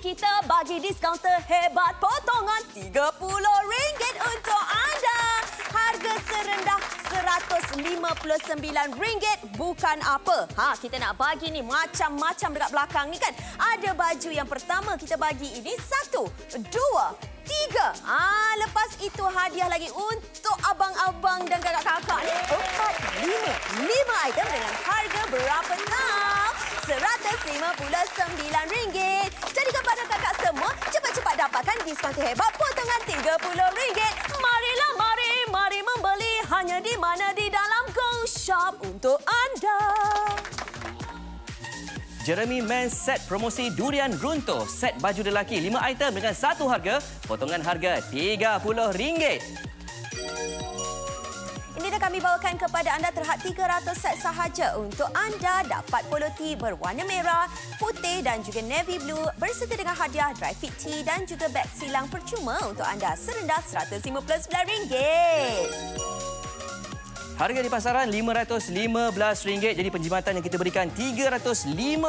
kita bagi diskaun terhebat potongan RM30 untuk anda. Harga serendah RM159 bukan apa. Kita nak bagi ni macam-macam dekat belakang ni kan. Ada baju yang pertama kita bagi ini 1, 2, 3. Lepas itu hadiah lagi untuk abang-abang dan kakak-kakak ni 4, 5 item dengan harga berapa tahu? RM159. Jadi kepada kakak semua, cepat-cepat dapatkan diskaun terhebat potongan RM30. Marilah, mari membeli hanya di mana di dalam Go Shop untuk anda. Jeremy Men's Set promosi Durian Runtuh. Set baju lelaki 5 item dengan satu harga, potongan harga RM30. Ini dah kami bawakan kepada anda terhad 300 set sahaja. Untuk anda dapat polo tee berwarna merah, putih dan juga navy blue berserta dengan hadiah dry fit tee dan juga beg silang percuma untuk anda serendah RM159. Harga di pasaran RM515. Jadi penjimatan yang kita berikan RM356.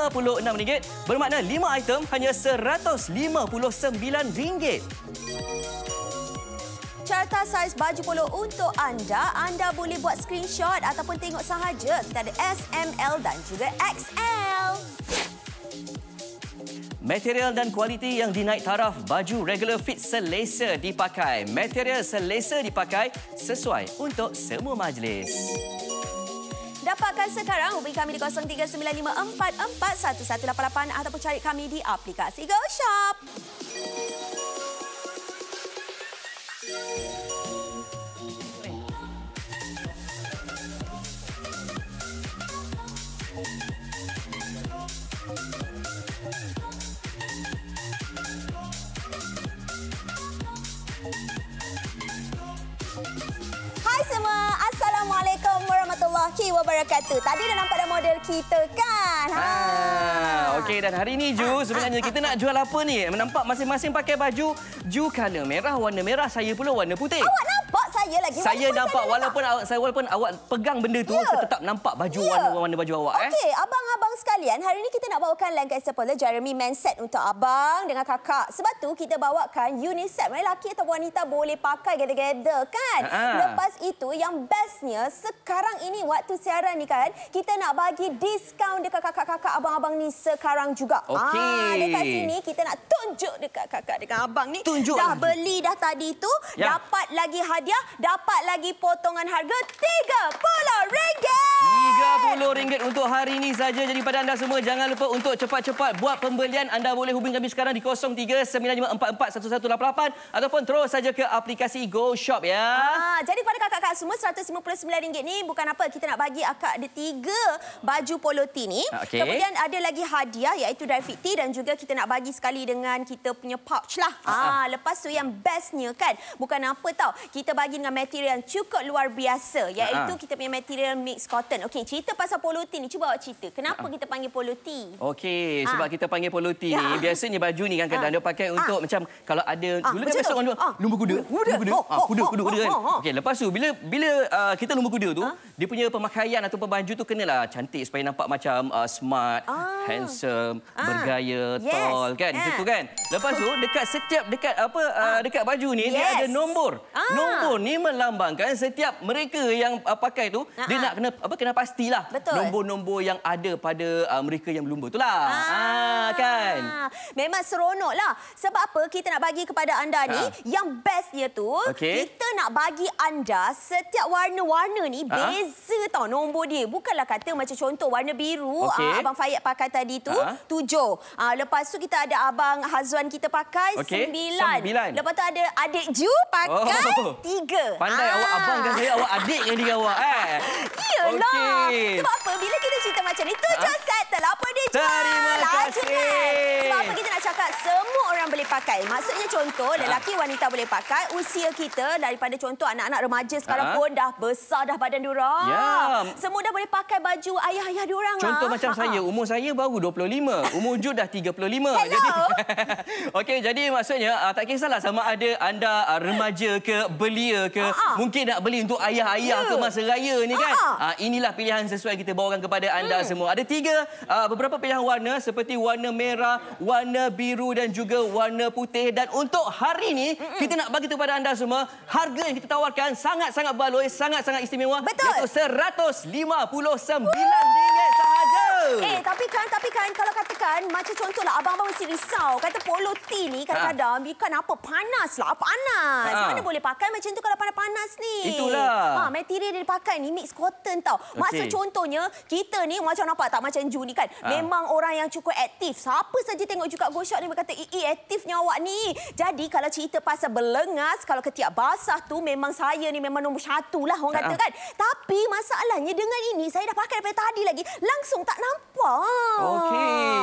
Bermakna 5 item hanya RM159. Carta saiz baju polo untuk anda. Anda boleh buat screenshot ataupun tengok sahaja. Kita ada S, M, L dan juga XL. Material dan kualiti yang dinaik taraf, baju regular fit selesa dipakai. Material selesa dipakai sesuai untuk semua majlis. Dapatkan sekarang, hubungi kami di 0395441188 ataupun cari kami di aplikasi Go Shop. Hai semua, Assalamualaikum warahmatullahi wabarakatuh. Tadi dah nampak dah model kita kan? Okey, dan hari ini Ju, sebenarnya kita nak jual apa ni? Nampak masing-masing pakai baju Ju color merah, warna merah, saya pula warna putih. Awak nampak saya lagi? Saya nampak walaupun awak pegang benda tu, saya tetap nampak baju warna baju awak. Okey, abang-abang sekalian, hari ini kita nak bawakan Lankai Spoiler Jeremy Men's Set untuk abang dengan kakak. Sebab tu kita bawakan unisex. Lelaki atau wanita boleh pakai together kan? Lepas itu yang bestnya sekarang ini waktu siaran ni kan, kita nak bagi diskaun dekat kakak-kakak abang-abang ni sekarang juga. Okey. Dekat sini kita nak tunjuk dekat kakak dengan abang ni. Tunjuk. Dah beli dah tadi tu, dapat lagi hadiah, dapat lagi potongan harga RM30 untuk hari ini saja. Jadi pada anda semua, jangan lupa untuk cepat-cepat buat pembelian. Anda boleh hubungi kami sekarang di 0395441188 ataupun terus saja ke aplikasi Go Shop ya. Jadi pada kakak-kakak semua, RM159 ni bukan apa. Kita nak bagi akak ada 3 baju polo tee ni. Kemudian ada lagi hadiah iaitu dry fit tee dan juga kita nak bagi sekali dengan kita punya pouch lah. Lepas tu yang bestnya kan, bukan apa tau. Kita bagi dengan material yang cukup luar biasa iaitu kita punya material mix cotton. Okey, cerita pasal polo tee ni, cuba awak cerita. Kenapa kita panggil polo tee? Okey, sebab kita panggil polo tee ni, biasanya baju ni kan kadang-kadang dia pakai untuk macam kalau ada dulu dia biasa orang lumba kuda. Kuda kan. Okey, lepas tu bila kita lumba kuda tu, dia punya pemakaian atau baju tu kenalah cantik supaya nampak macam smart, handsome, bergaya, tall kan. Macam tu kan. Lepas tu dekat baju ni dia ada nombor. Nombor ni melambangkan setiap mereka yang pakai tu dia nak kena pastilah nombor-nombor yang ada pada mereka yang berlumba itulah. Kan. Memang seronoklah. Sebab apa kita nak bagi kepada anda ni yang bestnya tu kita nak bagi anda setiap warna-warna ni beza tau nombor dia. Bukanlah kata macam contoh warna biru abang Fayed pakai tadi tu 7. Lepas tu kita ada abang Hazwan kita pakai 9. Lepas tu ada adik Ju pakai 3. Pandai awak abang kan saya, awak adik yang dia awak Iyalah. Sebab apa bila kita cerita macam ni 7 set telah apa dia jual. Terima kasih. Sebab apa kita nak cakap semua orang boleh boleh pakai. Maksudnya contoh, lelaki wanita boleh pakai. Usia kita daripada contoh anak-anak remaja sekarang pun dah besar dah badan diorang. Semua dah boleh pakai baju ayah-ayah diorang. Contoh macam saya, umur saya baru 25. Umur Jud dah 35. Jadi, okey, jadi maksudnya tak kisahlah sama ada anda remaja ke, belia ke, mungkin nak beli untuk ayah-ayah ke masa raya ni kan. Inilah pilihan sesuai kita bawakan kepada anda semua. Ada beberapa pilihan warna seperti warna merah, warna biru dan juga warna putih. Dan untuk hari ini kita nak bagi kepada anda semua harga yang kita tawarkan sangat-sangat baloi, sangat-sangat istimewa. Betul. Iaitu RM159 sahaja. Tapi kan kalau katakan macam contohlah abang-abang mesti risau kata polo tee ni kadang-kadang kenapa panaslah, panas. Mana boleh pakai macam tu kalau panas-panas ni. Itulah. Material dia dipakai ni mix cotton tau. Maksud contohnya kita ni macam nampak tak macam Ju ni kan. Memang orang yang cukup aktif. Siapa saja tengok juga Go Shop ni berkata, aktifnya awak ni. Jadi kalau cerita pasal berlengas, kalau ketiak basah tu memang saya ni memang nombor 1 lah orang kata kan. Tapi masalahnya dengan ini saya dah pakai daripada tadi lagi. Langsung tak nampak. Okey.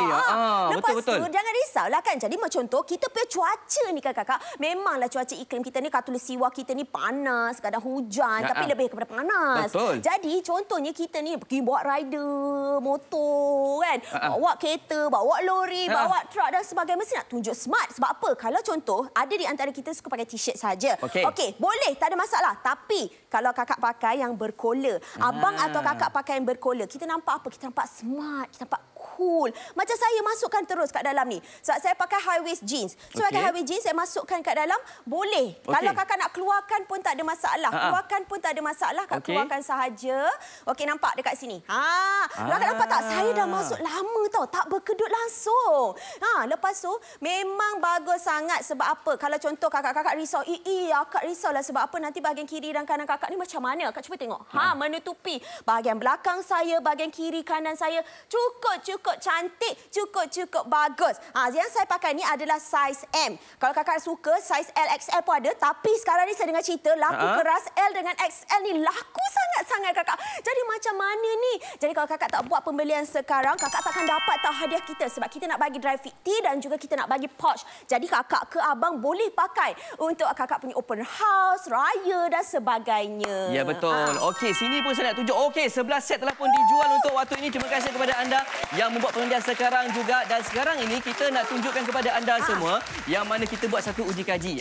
Lepas betul. tu jangan risaulah kan. Jadi macam contoh kita punya cuaca ni kakak-kakak. Memanglah cuaca iklim kita ni khatulistiwa kita ni panas, kadang hujan tapi lebih kepada panas. Betul. Jadi contohnya kita ni pergi bawa rider, motor kan. Bawa kereta, bawa lori, bawa truk dan sebagainya. Mesti nak tunjuk smart. Sebab apa? Kalau contoh ada di antara kita suka pakai t-shirt saja. Okey, boleh, tak ada masalah. Tapi kalau kakak pakai yang berkola, abang atau kakak pakai yang berkola, kita nampak apa? Kita nampak smart, kita nampak cool. Macam saya masukkan terus kat dalam ni. Sebab saya pakai high waist jeans. So pakai high waist jeans saya masukkan kat dalam, boleh. Kalau kakak nak keluarkan pun tak ada masalah. Keluarkan pun tak ada masalah. Kakak keluarkan sahaja. Okey, nampak dekat sini. Kakak nampak tak? Saya dah masuk lama tau. Tak berkedut langsung. Lepas tu memang bagus sangat. Sebab apa? Kalau contoh kakak-kakak risau. Akak risaulah sebab apa? Nanti bahagian kiri dan kanan kakak ni macam mana? Kakak cuba tengok. Menutupi bahagian belakang saya, bahagian kiri kanan saya. Cukup cantik, cukup bagus. Yang saya pakai ni adalah saiz M. Kalau kakak suka, saiz L, XL pun ada. Tapi sekarang ni saya dengar cerita, laku keras L dengan XL ni laku sangat-sangat kakak. Jadi macam mana ni? Jadi kalau kakak tak buat pembelian sekarang, kakak takkan dapat tahu hadiah kita. Sebab kita nak bagi dry fit tee dan juga kita nak bagi pouch. Jadi kakak ke abang boleh pakai untuk kakak punya open house, raya dan sebagainya. Ya, betul. Okey, sini pun saya nak tunjuk. Okey, 11 set telah pun dijual untuk waktu ini. Terima kasih kepada anda yang membuat pembelian sekarang juga. Dan sekarang ini kita nak tunjukkan kepada anda semua yang mana kita buat satu uji kaji.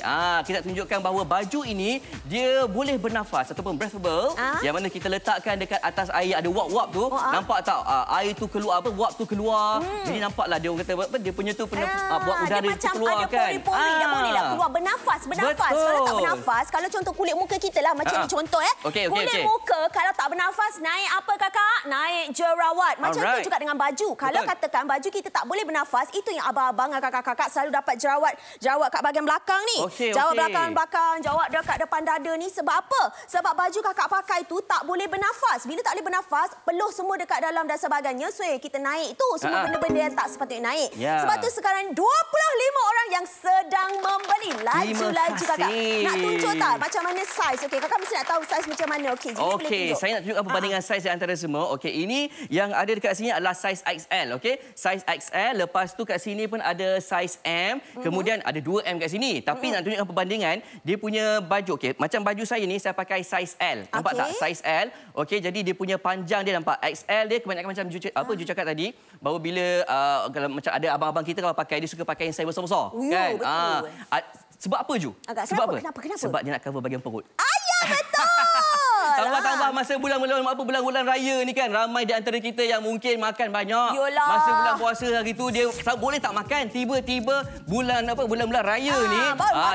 Kita tunjukkan bahawa baju ini dia boleh bernafas ataupun breathable. Yang mana kita letakkan dekat atas air, ada wap-wap tu. Nampak tak? Air tu keluar, wap tu keluar. Jadi nampaklah dia orang kata apa, dia punya tu buat udara tu keluar kan. Dia macam ada pori-pori. Dia bolehlah keluar bernafas. Kalau tak bernafas, kalau contoh kulit muka kita lah macam ni contoh kulit muka kalau tak bernafas naik apa kakak? Naik jerawat. Macam tu juga dengan baju. Kalau katakan baju kita tak boleh bernafas, itu yang abang-abang kakak-kakak selalu dapat jerawat kat bahagian belakang ni. Jerawat belakang, jerawat dekat depan dada ni sebab apa? Sebab baju kakak pakai tu tak boleh bernafas. Bila tak boleh bernafas, peluh semua dekat dalam dan sebagainya. So kita naik tu semua benda-benda yang tak sepatutnya naik. Sebab tu sekarang 25 orang yang sedang membeli. Laju-laju kakak. Nak tunjuk tak macam mana saiz? Okey, kakak mesti nak tahu saiz macam mana. Okey, saya nak tunjukkan perbandingan saiz di antara semua. Okey, ini yang ada dekat sini adalah saiz XL. Okey, saiz XL. Lepas tu kat sini pun ada saiz M. Kemudian ada 2M kat sini. Tapi nak tunjukkan perbandingan, dia punya baju. Okey, macam baju saya ni saya pakai saiz L. Nampak tak? Saiz L. Okey, jadi dia punya panjang dia nampak. XL dia kebanyakan macam Ju cakap tadi, bahawa bila kalau macam ada abang-abang kita kalau pakai, dia suka pakai yang saiz besar-besar. Kan? Betul. Sebab apa Ju? Sebab apa? Kenapa? Sebab dia nak cover bahagian perut. Betul. Tambah-tambah masa bulan-bulan raya ni kan, ramai di antara kita yang mungkin makan banyak. Yolah. Masa bulan puasa hari tu dia boleh tak makan, tiba-tiba bulan-bulan raya ni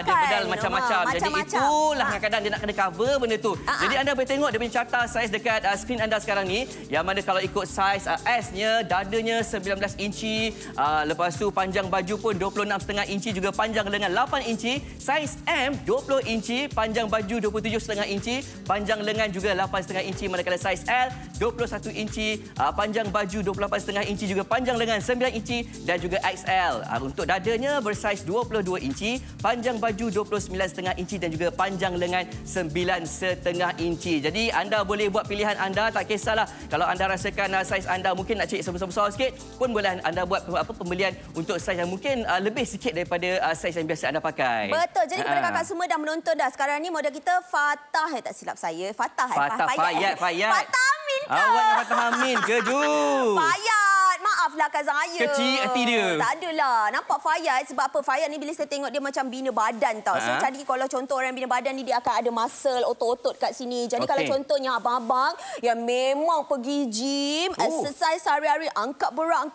dia pedal macam-macam. Jadi itulah kadang-kadang dia nak kena cover benda tu. Jadi anda boleh tengok dia punya carta saiz dekat skrin anda sekarang ni, yang mana kalau ikut saiz S-nya, dadanya 19 inci, lepas tu panjang baju pun 26,5 inci, juga panjang lengan 8 inci, saiz M 20 inci, panjang baju 27,5 inci, panjang lengan juga 8,5 inci, manakala saiz L 21 inci, panjang baju 28,5 inci, juga panjang lengan 9 inci dan juga XL. Untuk dadanya bersaiz 22 inci, panjang baju 29,5 inci dan juga panjang lengan 9,5 inci. Jadi anda boleh buat pilihan anda, tak kisahlah kalau anda rasakan saiz anda mungkin nak cari sebesar-besar sikit pun boleh anda buat pembelian untuk saiz yang mungkin lebih sikit daripada saiz yang biasa anda pakai. Betul. Jadi kepada kakak semua dah menonton dah. Sekarang ni model kita Fatah, tak silap saya. Fatah. Fayat. Fatah Amin ke? Awak yang Fatah Amin ke, Ju? Fayat. Maaflah Kak Zaya. Kecil hati dia. Tak adalah. Nampak Fayat sebab apa? Fayat ni bila saya tengok dia macam bina badan tau. So jadi kalau contoh orang bina badan ni dia akan ada muscle, otot-otot kat sini. Jadi kalau contohnya abang-abang yang memang pergi gym, exercise hari-hari, angkat berat,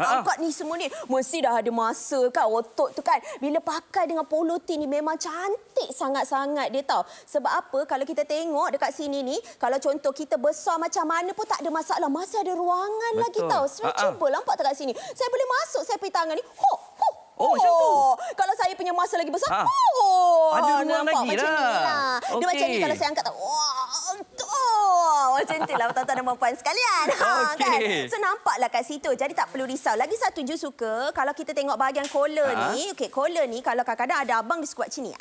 angkat ni semua ni. Mesti dah ada muscle kan, otot tu kan. Bila pakai dengan polo tee ni memang cantik sangat-sangat dia tau. Sebab apa? Kalau kita tengok dekat sini ni, kalau contoh kita besar macam mana pun tak ada masalah. Masih ada ruangan lagi tau. Cuba nampak tak kat sini? Saya boleh masuk saya pergi tangan ni. Oh, macam tu. Kalau saya punya masa lagi besar, ada ruang nampak lagi macam lah. Ni lah. Dia macam ni kalau saya angkat tak. Macam tu lah tuan-tuan dan puan-puan sekalian. Kan? So nampaklah kat situ. Jadi tak perlu risau. Lagi satu Ju suka kalau kita tengok bahagian collar ni. Okey, collar ni kalau kadang-kadang ada abang dia suka buat macam ni.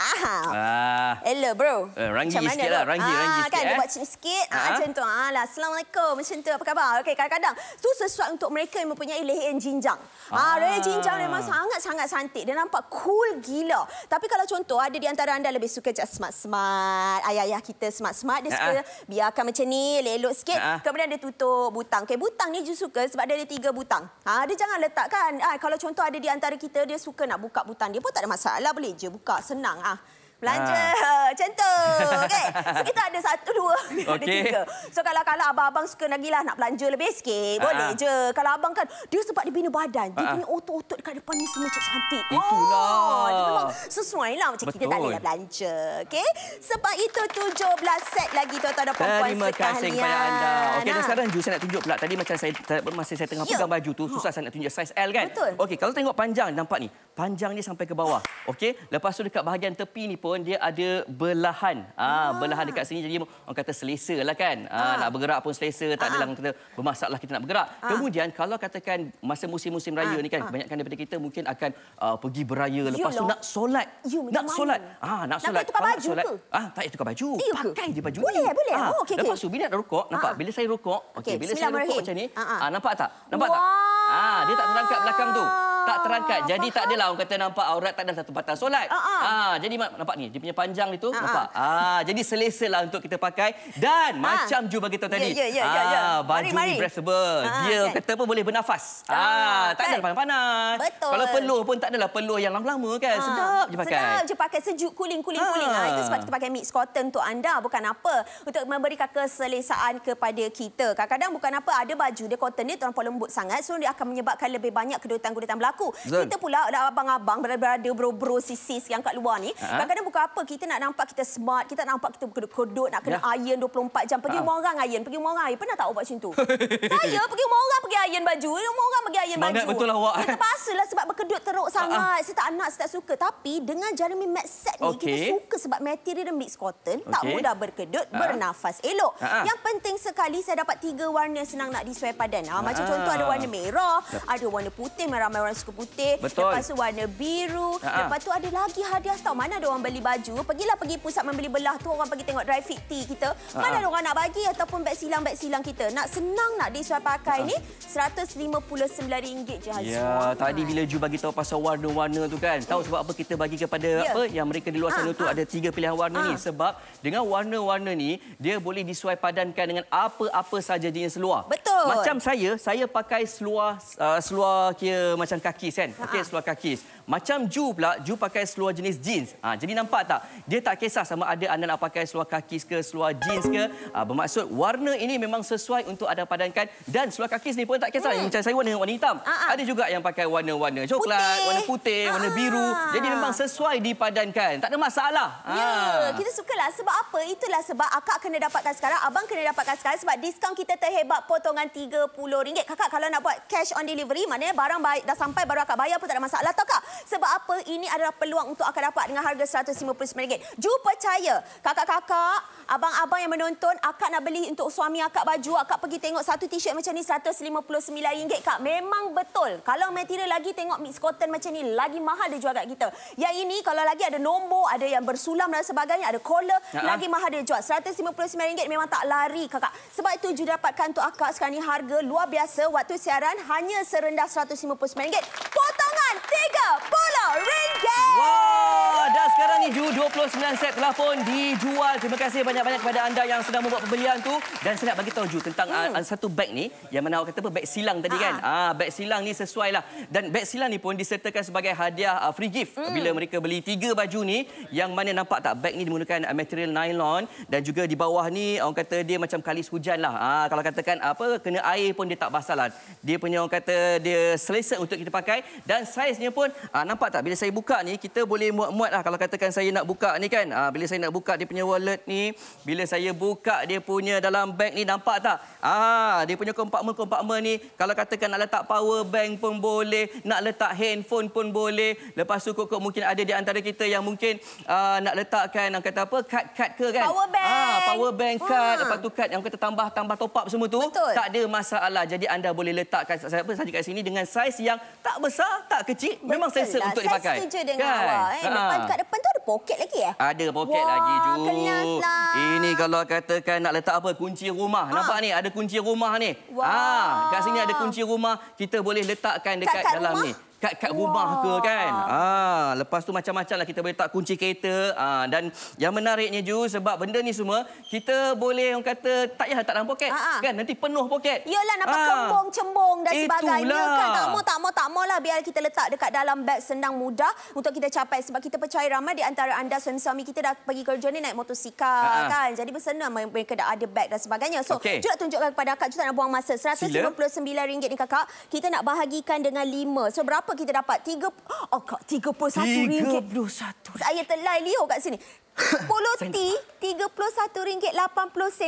Hello bro. Ranggi sikit lah. Ranggi sikit. Kan dia buat macam ni sikit. Macam tu. Assalamualaikum. Macam tu. Apa khabar? Okey, kadang-kadang tu sesuai untuk mereka yang mempunyai leher yang jinjang. Leher jinjang memang sangat-sangat cantik. Dia nampak cool gila. Tapi kalau contoh ada di antara anda lebih suka smart-smart. Ayah-ayah kita smart-smart. Dia suka biarkan macam ni, elok sikit. Kemudian dia tutup butang. Okey, butang ni Ju suka sebab dia ada 3 butang. Dia jangan letakkan. Kalau contoh ada di antara kita dia suka nak buka butang dia pun tak ada masalah. Boleh je buka. Senang. Belanja macam tu. Okay. So kita ada 1, 2, ada 3. So kalau abang-abang suka Nagilah nak belanja lebih sikit, boleh je. Kalau abang kan dia sebab dia bina badan, dia punya otot-otot dekat depan ni semua cantik. Itulah. Dia memang sesuai lah macam kita tak boleh belanja. Okay. Sebab itu 17 set lagi tuan-tuan dan puan-puan sekalian. Terima kasih kepada anda. Okey, dan sekarang Ju saya nak tunjuk pula. Tadi macam masa saya tengah pegang baju tu susah saya nak tunjuk saiz L kan. Betul. Okey, kalau tengok panjang nampak ni. Panjang dia sampai ke bawah. Okey, lepas tu dekat bahagian tepi ni pun dia ada belahan. Belahan dekat sini jadi orang kata selesa lah kan. Nak bergerak pun selesa, tak adalah orang kata bermasalah kita nak bergerak. Kemudian kalau katakan masa musim-musim raya ni kan, kebanyakan daripada kita mungkin akan pergi beraya, lepas tu nak solat. Nak solat. Nak solat. Nak tukar baju ke? Tak payah tukar baju. Pakai je baju boleh, ni. Boleh. Lepas tu bila nak rukuk, nampak bila saya rukuk, bila saya rukuk macam ni, nampak tak? Nampak tak? Dia tak terangkat belakang tu. Tak terangkat. Jadi tak adalah orang kata nampak aurat tak ada satu patah solat. Jadi nampak ni dia punya panjang itu nampak. Jadi selesalah untuk kita pakai dan macam Ju bagi tahu tadi. Baju ni breathable. Dia kata apa boleh bernafas. Tak ada panas-panas. Betul. Kalau peluh pun tak adalah peluh yang lama-lama kan. Sedap je pakai. Sedap je pakai, sejuk, cooling. Itu sebab kita pakai mix cotton untuk anda, bukan apa. Untuk memberikan keselesaan kepada kita. Kadang-kadang bukan apa, ada baju dia cotton dia terlampau lembut sangat, so dia akan menyebabkan lebih banyak kedutan-kedutan berlaku. Kita pula abang-abang, berada bro-bro sis yang kat luar ni, kadang-kadang bukan apa, kita nak nampak kita smart, kita nampak kita berkedut-kedut, nak kena iron 24 jam. Pergi rumah orang iron, Pernah tak awak macam tu? Saya pergi rumah orang pergi iron baju, rumah orang pergi iron baju. Semangat betul lah awak. Terpaksalah sebab berkedut teruk sangat. Saya tak nak, saya tak suka. Tapi dengan Jeremy Max set ni, kita suka sebab material dia mix cotton, tak mudah berkedut, bernafas elok. Yang penting sekali saya dapat 3 warna senang nak disesuai padan. Macam contoh ada warna merah, ada warna putih, ramai orang suka putih. Lepas tu warna biru. Lepas tu ada lagi hadiah tau. Mana ada orang beli baju, pergi pusat membeli belah tu, orang pergi tengok dry fit tee kita. Mana ada orang nak bagi ataupun beg silang kita. Nak senang nak disesuai pakai ni RM159 je Haji. Tadi bila Ju bagi tahu pasal warna-warna tu kan. Tahu sebab apa kita bagi kepada yang mereka di luar sana tu ada 3 pilihan warna ni, sebab dengan warna-warna ni dia boleh disesuai padankan dengan apa-apa saja jenis seluar. Betul. Macam saya pakai seluar kira macam kakis kan. Okey, seluar kakis. Macam Ju pula, Ju pakai seluar jenis jeans. Jadi nampak tak? Dia tak kisah sama ada anda nak pakai seluar kakis ke, seluar jeans ke. Bermaksud warna ini memang sesuai untuk anda padankan. Dan seluar kakis ni pun tak kisah. Macam saya warna hitam. Ada juga yang pakai warna-warna coklat, warna putih, warna biru. Jadi memang sesuai dipadankan. Tak ada masalah. Kita sukalah. Sebab apa? Itulah sebab akak kena dapatkan sekarang, abang kena dapatkan sekarang sebab diskaun kita terhebat potongan RM30. Kakak kalau nak buat cash on delivery, maknanya barang dah sampai baru akak bayar pun tak ada masalah tau kak. Sebab apa? Ini adalah peluang untuk akak dapat dengan harga RM159. Ju percaya, kakak-kakak, abang-abang yang menonton, akak nak beli untuk suami akak baju, akak pergi tengok satu t-shirt macam ni RM159, Kak. Memang betul. Kalau material lagi tengok mix cotton macam ni, lagi mahal dia jual kat kita. Yang ini kalau lagi ada nombor, ada yang bersulam dan sebagainya, ada collar, lagi mahal dia jual. RM159 memang tak lari, kakak. Sebab itu Ju dapatkan untuk akak sekarang ni harga luar biasa. Waktu siaran hanya serendah RM159. Potongan RM30. Wah, dan sekarang ni Ju 29 set telah pun dijual. Terima kasih banyak-banyak kepada anda yang sedang membuat pembelian tu. Dan saya nak bagi tahu Ju tentang satu beg ni yang mana awak kata apa, beg silang tadi kan. Beg silang ni sesuai lah. Dan beg silang ni pun disertakan sebagai hadiah free gift bila mereka beli 3 baju ni, yang mana nampak tak beg ni menggunakan material nylon dan juga di bawah ni orang kata dia macam kalis hujan lah. Kalau katakan apa kena air pun dia tak basah lah. Dia punya orang kata dia selesa untuk kita pakai dan saiznya pun nampak tak bila saya buka ni kita boleh muat-muat lah. Kalau katakan saya nak buka ni kan, bila saya nak buka dia punya wallet ni, bila saya buka dia punya dalam beg ni nampak tak? Dia punya kompartmen ni kalau katakan nak letak power bank pun boleh, nak letak handphone pun boleh. Lepas tu kok mungkin ada di antara kita yang mungkin nak letakkan orang kata apa kad ke kan? Power bank. Power bank kad, lepas tu kad yang kata tambah top up semua tu. Betul. Tak ada masalah. Jadi anda boleh letakkan saja kat sini dengan saiz yang tak besar, tak kecil. Memang selesa untuk dipakai. Saya setuju dengan awak. Kat depan tu ada poket lagi ya? Ada poket lagi Ju. Kelaslah. Ini kalau katakan nak letak apa kunci rumah. Nampak ni ada kunci rumah ni. Kat sini ada kunci rumah. Kita boleh letakkan dekat dalam rumah? Ni. Kat rumah ke kan. Lepas tu macam-macam lah kita boleh letak kunci kereta. Dan yang menariknya Ju sebab benda ni semua kita boleh orang kata tak payah letak dalam poket. Kan nanti penuh poket. Yalah nampak kembung-cembung dan sebagainya kan. Tak mau lah biar kita letak dekat dalam beg, senang mudah untuk kita capai. Sebab kita percaya ramai di antara anda suami-suami kita dah pergi kerja ni naik motosikal kan. Jadi bersenang mereka dah ada beg dan sebagainya. So Ju nak tunjukkan kepada akak, Ju tak nak buang masa. RM199 ni kakak. Kita nak bahagikan dengan 5. So berapa kita dapat? RM31. Saya terlai Leo kat sini. Poloti RM31.80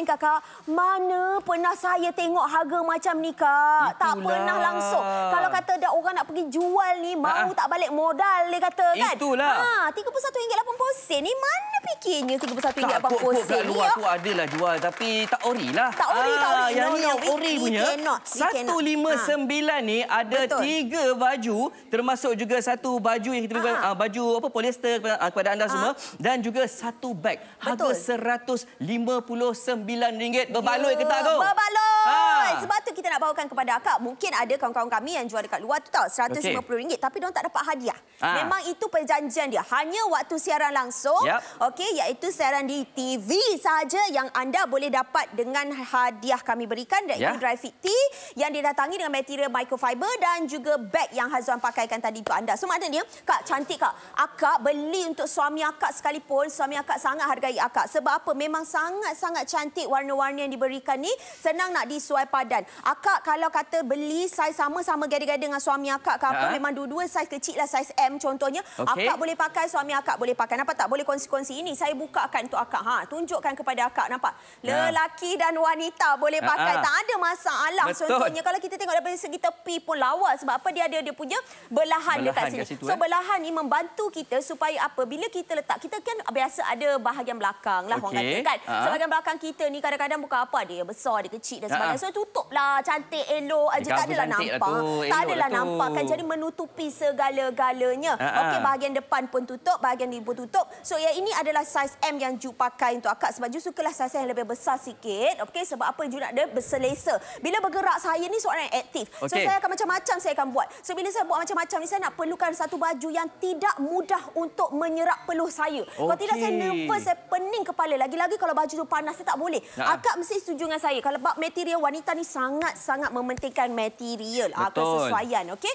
kakak. Mana pernah saya tengok harga macam ni kak. Tak pernah langsung. Kalau kata ada orang nak pergi jual ni mau tak balik modal dia kata kan. Itulah. RM31.80 ni mana fikirnya RM31.80 ni. Luar tu adalah jual tapi tak ori lah. Tak ori. Yang ni yang ori punya. RM159 ni ada 3 baju termasuk juga satu baju yang kita bagi baju apa polyester kepada anda semua dan juga satu beg. Harga RM159. Berbaloi ke tak tu? Berbaloi. Sebab tu kita nak bawakan kepada akak. Mungkin ada kawan-kawan kami yang jual dekat luar tu tahu RM150 tapi diorang tak dapat hadiah. Memang itu perjanjian dia. Hanya waktu siaran langsung. Okey, iaitu siaran di TV sahaja yang anda boleh dapat dengan hadiah kami berikan iaitu dry fit tee yang didatangi dengan material microfiber dan juga beg yang Hazwan pakaikan tadi untuk anda. So maknanya, kak cantik kak. Akak beli untuk suami akak sekalipun, suami akak sangat hargai akak. Sebab apa? Memang sangat-sangat cantik warna-warna yang diberikan ni. Senang nak disuai padan. Akak kalau kata beli saiz sama-sama gada-gada dengan suami akak ke apa, memang dua-dua saiz kecil lah, saiz M contohnya. Akak boleh pakai, suami akak boleh pakai. Nampak tak? Boleh kongsi-kongsi ini. Saya bukakan untuk akak. Tunjukkan kepada akak. Nampak? Lelaki dan wanita boleh pakai. Tak ada masalah. Contohnya kalau kita tengok daripada segi tepi pun lawa. Sebab apa? Dia ada dia punya belahan dekat sini. So belahan ni membantu kita supaya apa? Bila kita letak, kita kan biasa ada bahagian belakang lah orang kata kan. So bahagian belakang kita ni kadang-kadang bukan apa dia besar, dia kecil dan sebagainya. So tutuplah cantik elok aja, tak adalah nampak. Tak adalah nampak kan, jadi menutupi segala-galanya. Okey, bahagian depan pun tutup, bahagian ni pun tutup. So yang ini adalah saiz M yang Ju pakai untuk akak sebab Ju sukalah saiz yang lebih besar sikit. Okey, sebab apa? Ju nak dia berselesa. Bila bergerak saya ni seorang yang aktif. So saya akan macam-macam saya akan buat. So bila saya buat macam-macam ni saya nak perlukan satu baju yang tidak mudah untuk menyerap peluh saya. Kalau tidak saya nervous, saya pening kepala. Lagi-lagi kalau baju tu panas, saya tak boleh. Akak mesti setuju dengan saya. Kalau bab material, wanita ni sangat-sangat mementingkan material. Kesesuaian, okey?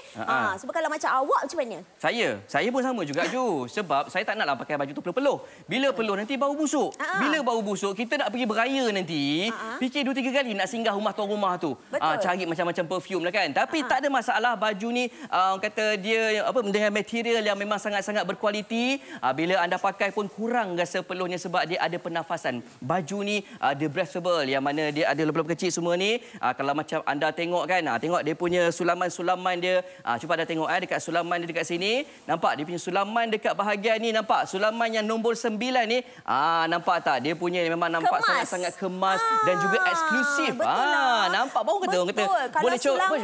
Sebab kalau macam awak macam mana? Saya pun sama juga Ju. Sebab saya tak naklah pakai baju tu peluh-peluh. Bila peluh nanti bau busuk. Bila bau busuk, kita nak pergi beraya nanti, fikir 2-3 kali nak singgah rumah tuan rumah tu. Cari macam-macam perfume lah kan. Tapi tak ada masalah, baju ni kata dia dengan material yang memang sangat-sangat berkualiti. Bila anda pakai pun kurang rasa peluhnya sebab dia ada pernafasan. Baju ni dia breathable, yang mana dia ada lubang kecil semua ni. Kalau macam anda tengok kan, tengok dia punya sulaman-sulaman dia. Cuba anda tengok dekat sulaman dia dekat sini. Nampak dia punya sulaman dekat bahagian ni, nampak sulaman yang nombor 9 ni. Nampak tak? Dia punya memang nampak sangat-sangat kemas dan juga eksklusif. Nampak baru kata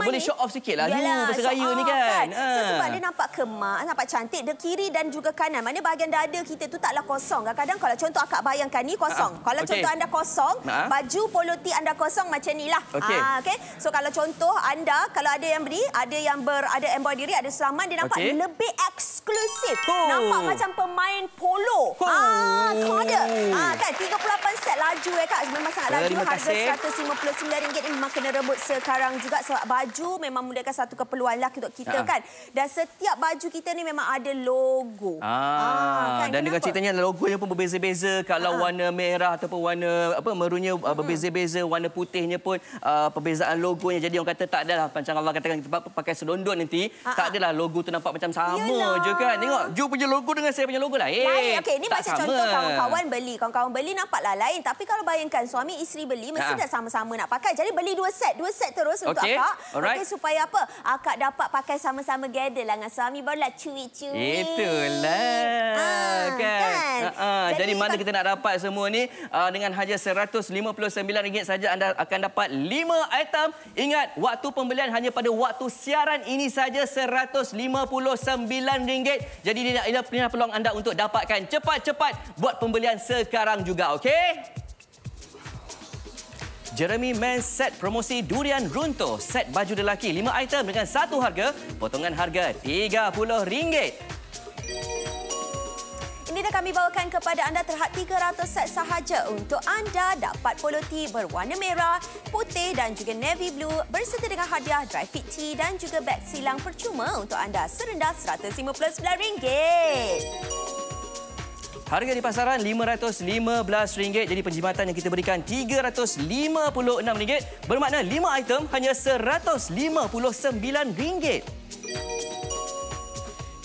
boleh show off sikitlah pasal raya ni kan. Sebab dia nampak kemas, nampak cantik dari kiri dan juga kanan. Maknanya bahagian dada kita tu taklah kosong. Kadang-kadang kalau contoh akak bayangkan ni kosong. Kalau contoh anda kosong, baju polo tee anda kosong macam nilah. Okey. So kalau contoh anda, kalau ada yang beri, ada yang ada embroidery, ada sulaman, dia nampak lebih eksklusif. Nampak macam pemain polo. Kode. Kan 38 set laju Kak. Memang sangat laju. Harga RM159 ni memang kena rebut sekarang juga sebab baju memang merupakan satu keperluan lah untuk kita kan. Dan setiap baju kita ni memang ada logo. Kan? Dan dengan ceritanya logonya pun berbeza-beza. Kalau warna merah ataupun warna merunya berbeza-beza, warna putihnya pun perbezaan logonya. Jadi orang kata tak adalah macam Allah katakan kita pakai selondon nanti, tak adalah logo tu nampak macam sama je kan. Tengok, Ju punya logo dengan saya punya logo lain. Okey, ini macam contoh kawan-kawan beli nampaklah lain. Tapi kalau bayangkan suami isteri beli mesti dah sama-sama nak pakai. Jadi beli 2 set terus untuk akak. Okey, supaya apa? Akak dapat pakai sama-sama gather lah dengan suami, barulah cuit-cuit. Itulah kan. Jadi mana kita nak dapat semua ni dengan harga RM159 saja anda akan dapat 5 item. Ingat, waktu pembelian hanya pada waktu siaran ini saja RM159. Jadi ini peluang anda untuk dapatkan. Cepat-cepat buat pembelian sekarang juga, okey? Jeremy Men's Set promosi Durian Runtuh. Set baju lelaki 5 item dengan satu harga, potongan harga RM30. Ini dah kami bawakan kepada anda terhad 300 set sahaja. Untuk anda dapat polo tee berwarna merah, putih dan juga navy blue berserta dengan hadiah dry fit tee dan juga beg silang percuma untuk anda serendah RM159. Harga di pasaran RM515. Jadi penjimatan yang kita berikan RM356. Bermakna 5 item hanya RM159.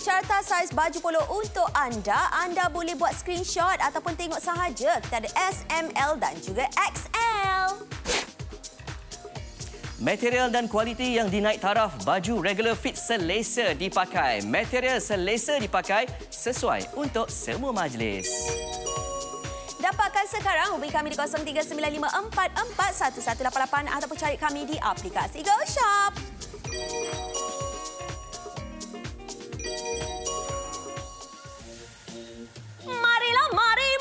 Carta saiz baju polo untuk anda. Anda boleh buat screenshot ataupun tengok sahaja. Kita ada S, M, L dan juga XL. Material dan kualiti yang dinaik taraf, baju regular fit selesa dipakai. Material selesa dipakai sesuai untuk semua majlis. Dapatkan sekarang, hubungi kami di 0395441188 ataupun cari kami di aplikasi GoShop.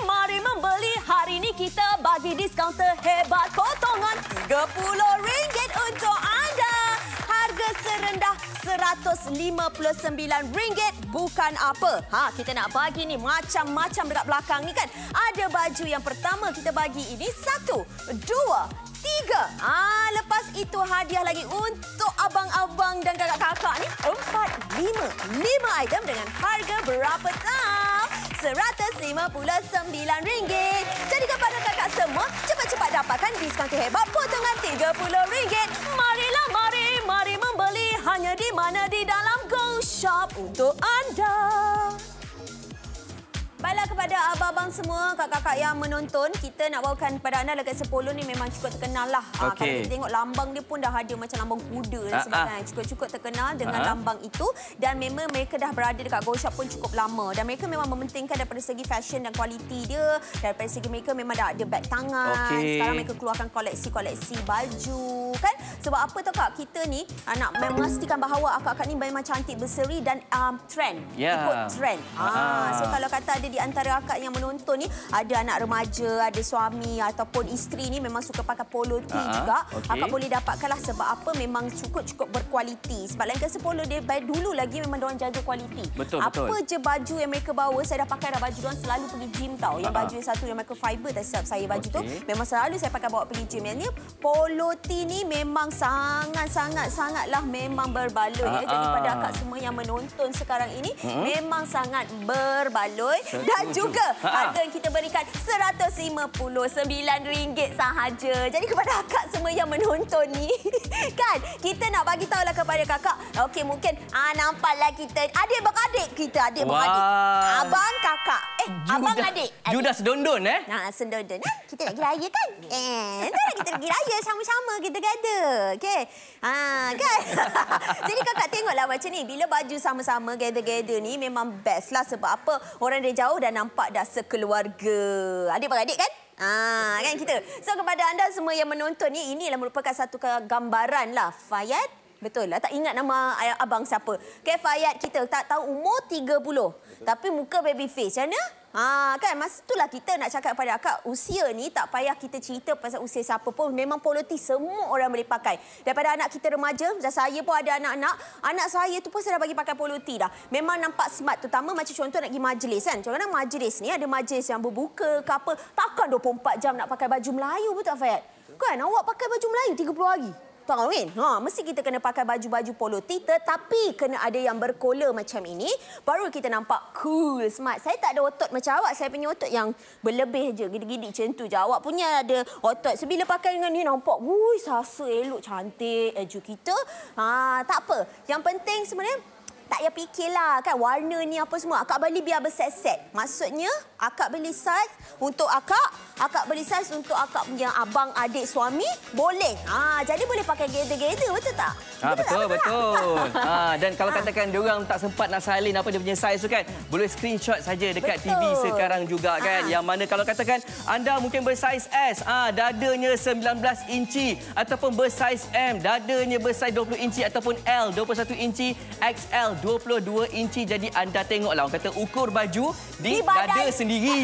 Mari membeli. Hari ini kita bagi diskaun terhebat, potongan RM30 untuk anda. Harga serendah RM159 bukan apa. Kita nak bagi ni macam-macam dekat belakang ni kan. Ada baju yang pertama kita bagi ini 1, 2, 3. Lepas itu hadiah lagi untuk abang-abang dan kakak-kakak ni 4, 5 item dengan harga berapa tahu? RM159. Jadi kepada kakak semua, cepat-cepat dapatkan diskaun terhebat potongan RM30. Mari membeli hanya di mana? Di dalam GoShop untuk anda. Baiklah kepada abang-abang semua, kakak-kakak yang menonton, kita nak bawakan kepada anda Legacy Polo ni memang cukup terkenal lah. Kalau kita tengok lambang dia pun dah ada macam lambang kuda dan sebagainya. Cukup terkenal dengan lambang itu dan memang mereka dah berada dekat GoShop pun cukup lama. Dan mereka memang mementingkan daripada segi fashion dan kualiti dia. Daripada segi mereka memang dah ada beg tangan. Sekarang mereka keluarkan koleksi-koleksi baju kan. Sebab apa tau Kak, kita ni nak memastikan bahawa akak-akak ni memang cantik, berseri dan trend. Ikut trend. So kalau kata ada di antara akak yang menonton ni ada anak remaja, ada suami ataupun isteri ni memang suka pakai polo tee juga, akak boleh dapatkanlah. Sebab apa, memang cukup berkualiti. Sebab Legacy Polo dia dulu lagi memang diorang jaga kualiti. Apa je baju yang mereka bawa, saya dah pakai dah baju diorang selalu pergi gym tau. Yang baju yang satu yang microfiber tak silap saya baju tu memang selalu saya pakai bawa pergi gym. Yang ni polo tee ni memang sangatlah memang berbaloi. Jadi pada akak semua yang menonton sekarang ini memang sangat berbaloi. Dan juga harga yang kita berikan RM159 sahaja. Jadi kepada akak semua yang menonton ni, kan, kita nak bagi tahulah kepada kakak. Okey, mungkin nampaklah kita adik-beradik kita, adik-beradik. Abang, kakak. Abang, adik. Judas Dondon, Sendondon. Kita nak pergi raya kan? Entahlah kita pergi raya sama-sama kita kata. Okey. Kan? Jadi kakak tengoklah macam ni. Bila baju sama-sama gather-gather ni memang best lah. Sebab apa? Orang dari jauh dah nampak dah sekeluarga. Adik-beradik kan? Kan kita. So kepada anda semua yang menonton ni, inilah merupakan satu gambaran lah. Fayat, betul lah. Tak ingat nama abang siapa. Okay, Fayat kita tak tahu umur 30. Tapi muka baby face. Macam mana? Kan, masa itulah kita nak cakap kepada akak, usia ni tak payah kita cerita pasal usia siapa pun. Memang polo tee semua orang boleh pakai. Daripada anak kita remaja, macam saya pun ada anak-anak. Anak saya tu pun saya dah bagi pakai polo tee dah. Memang nampak smart, terutama macam contoh nak pergi majlis kan. Contohnya majlis ni, ada majlis yang berbuka ke apa. Takkan 24 jam nak pakai baju Melayu, betul tak Fayat? Kan, awak pakai baju Melayu 30 hari. Tak kan? Mesti kita kena pakai baju-baju polo tee, tetapi kena ada yang berkola macam ini, baru kita nampak cool, smart. Saya tak ada otot macam awak. Saya punya otot yang berlebih je, gidi-gidi macam tu je. Awak punya ada otot. Sebila pakai dengan ni nampak, wuih, sasa elok, cantik, baju kita. Tak apa. Yang penting sebenarnya, tak payah fikirlah kan warna ni apa semua. Akak beli biar berset-set. Maksudnya akak beli saiz untuk akak beli saiz untuk akak punya abang, adik, suami, boleh. Jadi boleh pakai gather-gather, betul tak? Betul. Dan kalau katakan diorang tak sempat nak salin apa dia punya saiz tu kan, boleh screenshot saja dekat TV sekarang juga kan. Yang mana kalau katakan anda mungkin bersaiz S, dadanya 19 inci ataupun bersaiz M, dadanya bersaiz 20 inci ataupun L 21 inci, XL 22 inci. Jadi anda tengoklah, orang kata ukur baju di dada sendiri.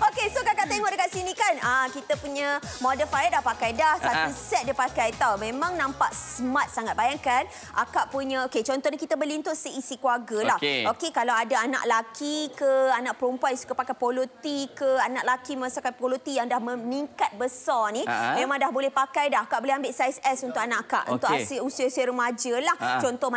Okey, so kakak tengok dekat sini kan. Kita punya model Fayat dah pakai dah. Satu set dia pakai tau. Memang nampak smart sangat. Bayangkan akak punya, okey, contohnya kita beli untuk seisi keluarga lah. Okey, kalau ada anak lelaki ke, anak perempuan suka pakai polo tee ke, anak lelaki pakai polo tee yang dah meningkat besar ni, memang dah boleh pakai dah. Akak boleh ambil saiz S untuk anak akak. Untuk usia-usia remaja lah.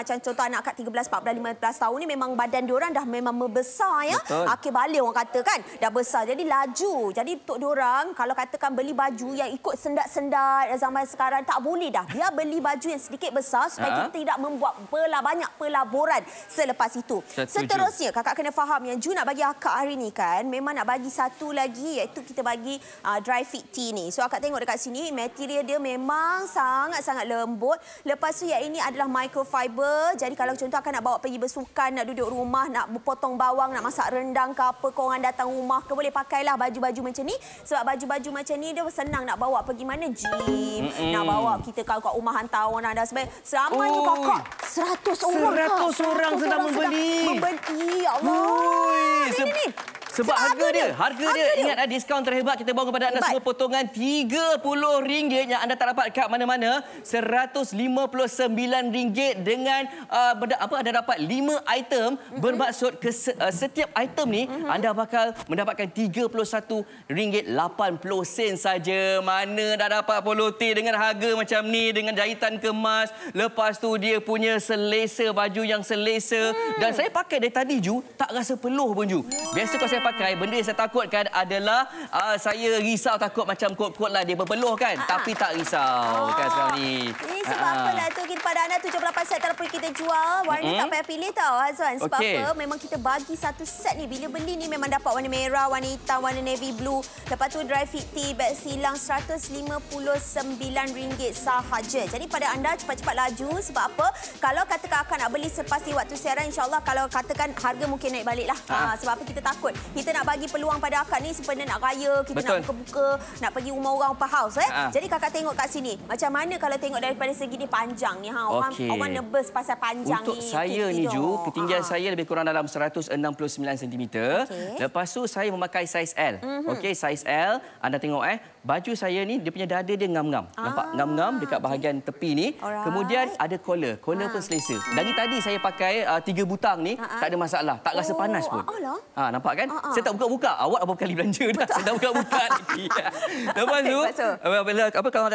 Macam contoh anak kat 13, 14, 15 tahun ni memang badan diorang dah memang membesar ya. Akhir balik orang kata kan. Dah besar. Jadi laju. Jadi untuk diorang kalau katakan beli baju yang ikut sendat-sendat zaman sekarang tak boleh dah. Dia beli baju yang sedikit besar supaya kita tidak membuat banyak pelaburan selepas itu. Seterusnya kakak kena faham yang Ju nak bagi akak hari ni kan. Memang nak bagi satu lagi iaitu kita bagi dry fit tee ni. So akak tengok dekat sini material dia memang sangat-sangat lembut. Lepas tu yang ini adalah microfiber. Jadi kalau contoh akan nak bawa pergi bersukan, nak duduk rumah, nak potong bawang, nak masak rendang ke apa, korang datang rumah ke, boleh pakailah baju-baju macam ni. Sebab baju-baju macam ni dia senang nak bawa pergi mana, gym, nak bawa kita kalau kat rumah hantar orang dah sebab seramanya kakak 100 orang. 100 orang sedang membeli. Ya Allah. Ni. Sebab harga dia ingat diskaun terhebat kita bawa kepada anda semua, potongan RM30 yang anda tak dapat kat mana-mana. RM159 dengan ada dapat 5 item. Bermaksud setiap item ni anda bakal mendapatkan RM31.80 saja. Mana dah dapat polo tee dengan harga macam ni, dengan jahitan kemas. Lepas tu dia punya selesa, baju yang selesa. Dan saya pakai dari tadi Ju, tak rasa peluh pun Ju. Biasa kalau saya pakai, benda yang saya takutkan adalah saya risau takut macam kot-kot lah dia berpeluh kan. Tapi tak risau kan sekarang ni. Ini sebab apalah tu kita pada anda 78 set telefon kita jual. Warna tak payah pilih tau Hazwan. Sebab apa? Memang kita bagi satu set ni. Bila beli ni memang dapat warna merah, warna hitam, warna navy blue. Lepas tu dry fit tee, beg silang RM159 sahaja. Jadi pada anda cepat-cepat laju. Sebab apa? Kalau katakan akan nak beli sepasti waktu siaran, insyaAllah kalau katakan harga mungkin naik balik lah. Sebab apa kita takut. Kita nak bagi peluang pada akak ni sebenarnya nak raya, kita nak buka-buka, nak pergi rumah orang open house. Jadi kakak tengok kat sini. Macam mana kalau tengok daripada segi ni panjang ni. Orang nervous pasal panjang ni. Untuk saya ni Ju, ketinggian saya lebih kurang dalam 169 cm. Lepas tu saya memakai saiz L. Okey, saiz L. Anda tengok baju saya ni dia punya dada dia ngam-ngam. Nampak ngam-ngam dekat bahagian tepi ni. Kemudian ada collar. Collar pun selesa. Dari tadi saya pakai 3 butang ni, tak ada masalah. Tak rasa panas pun. Nampak kan? Saya tak buka-buka. Awak berapa kali belanja dah? Saya tak buka-buka lagi. Lepas tu, kalau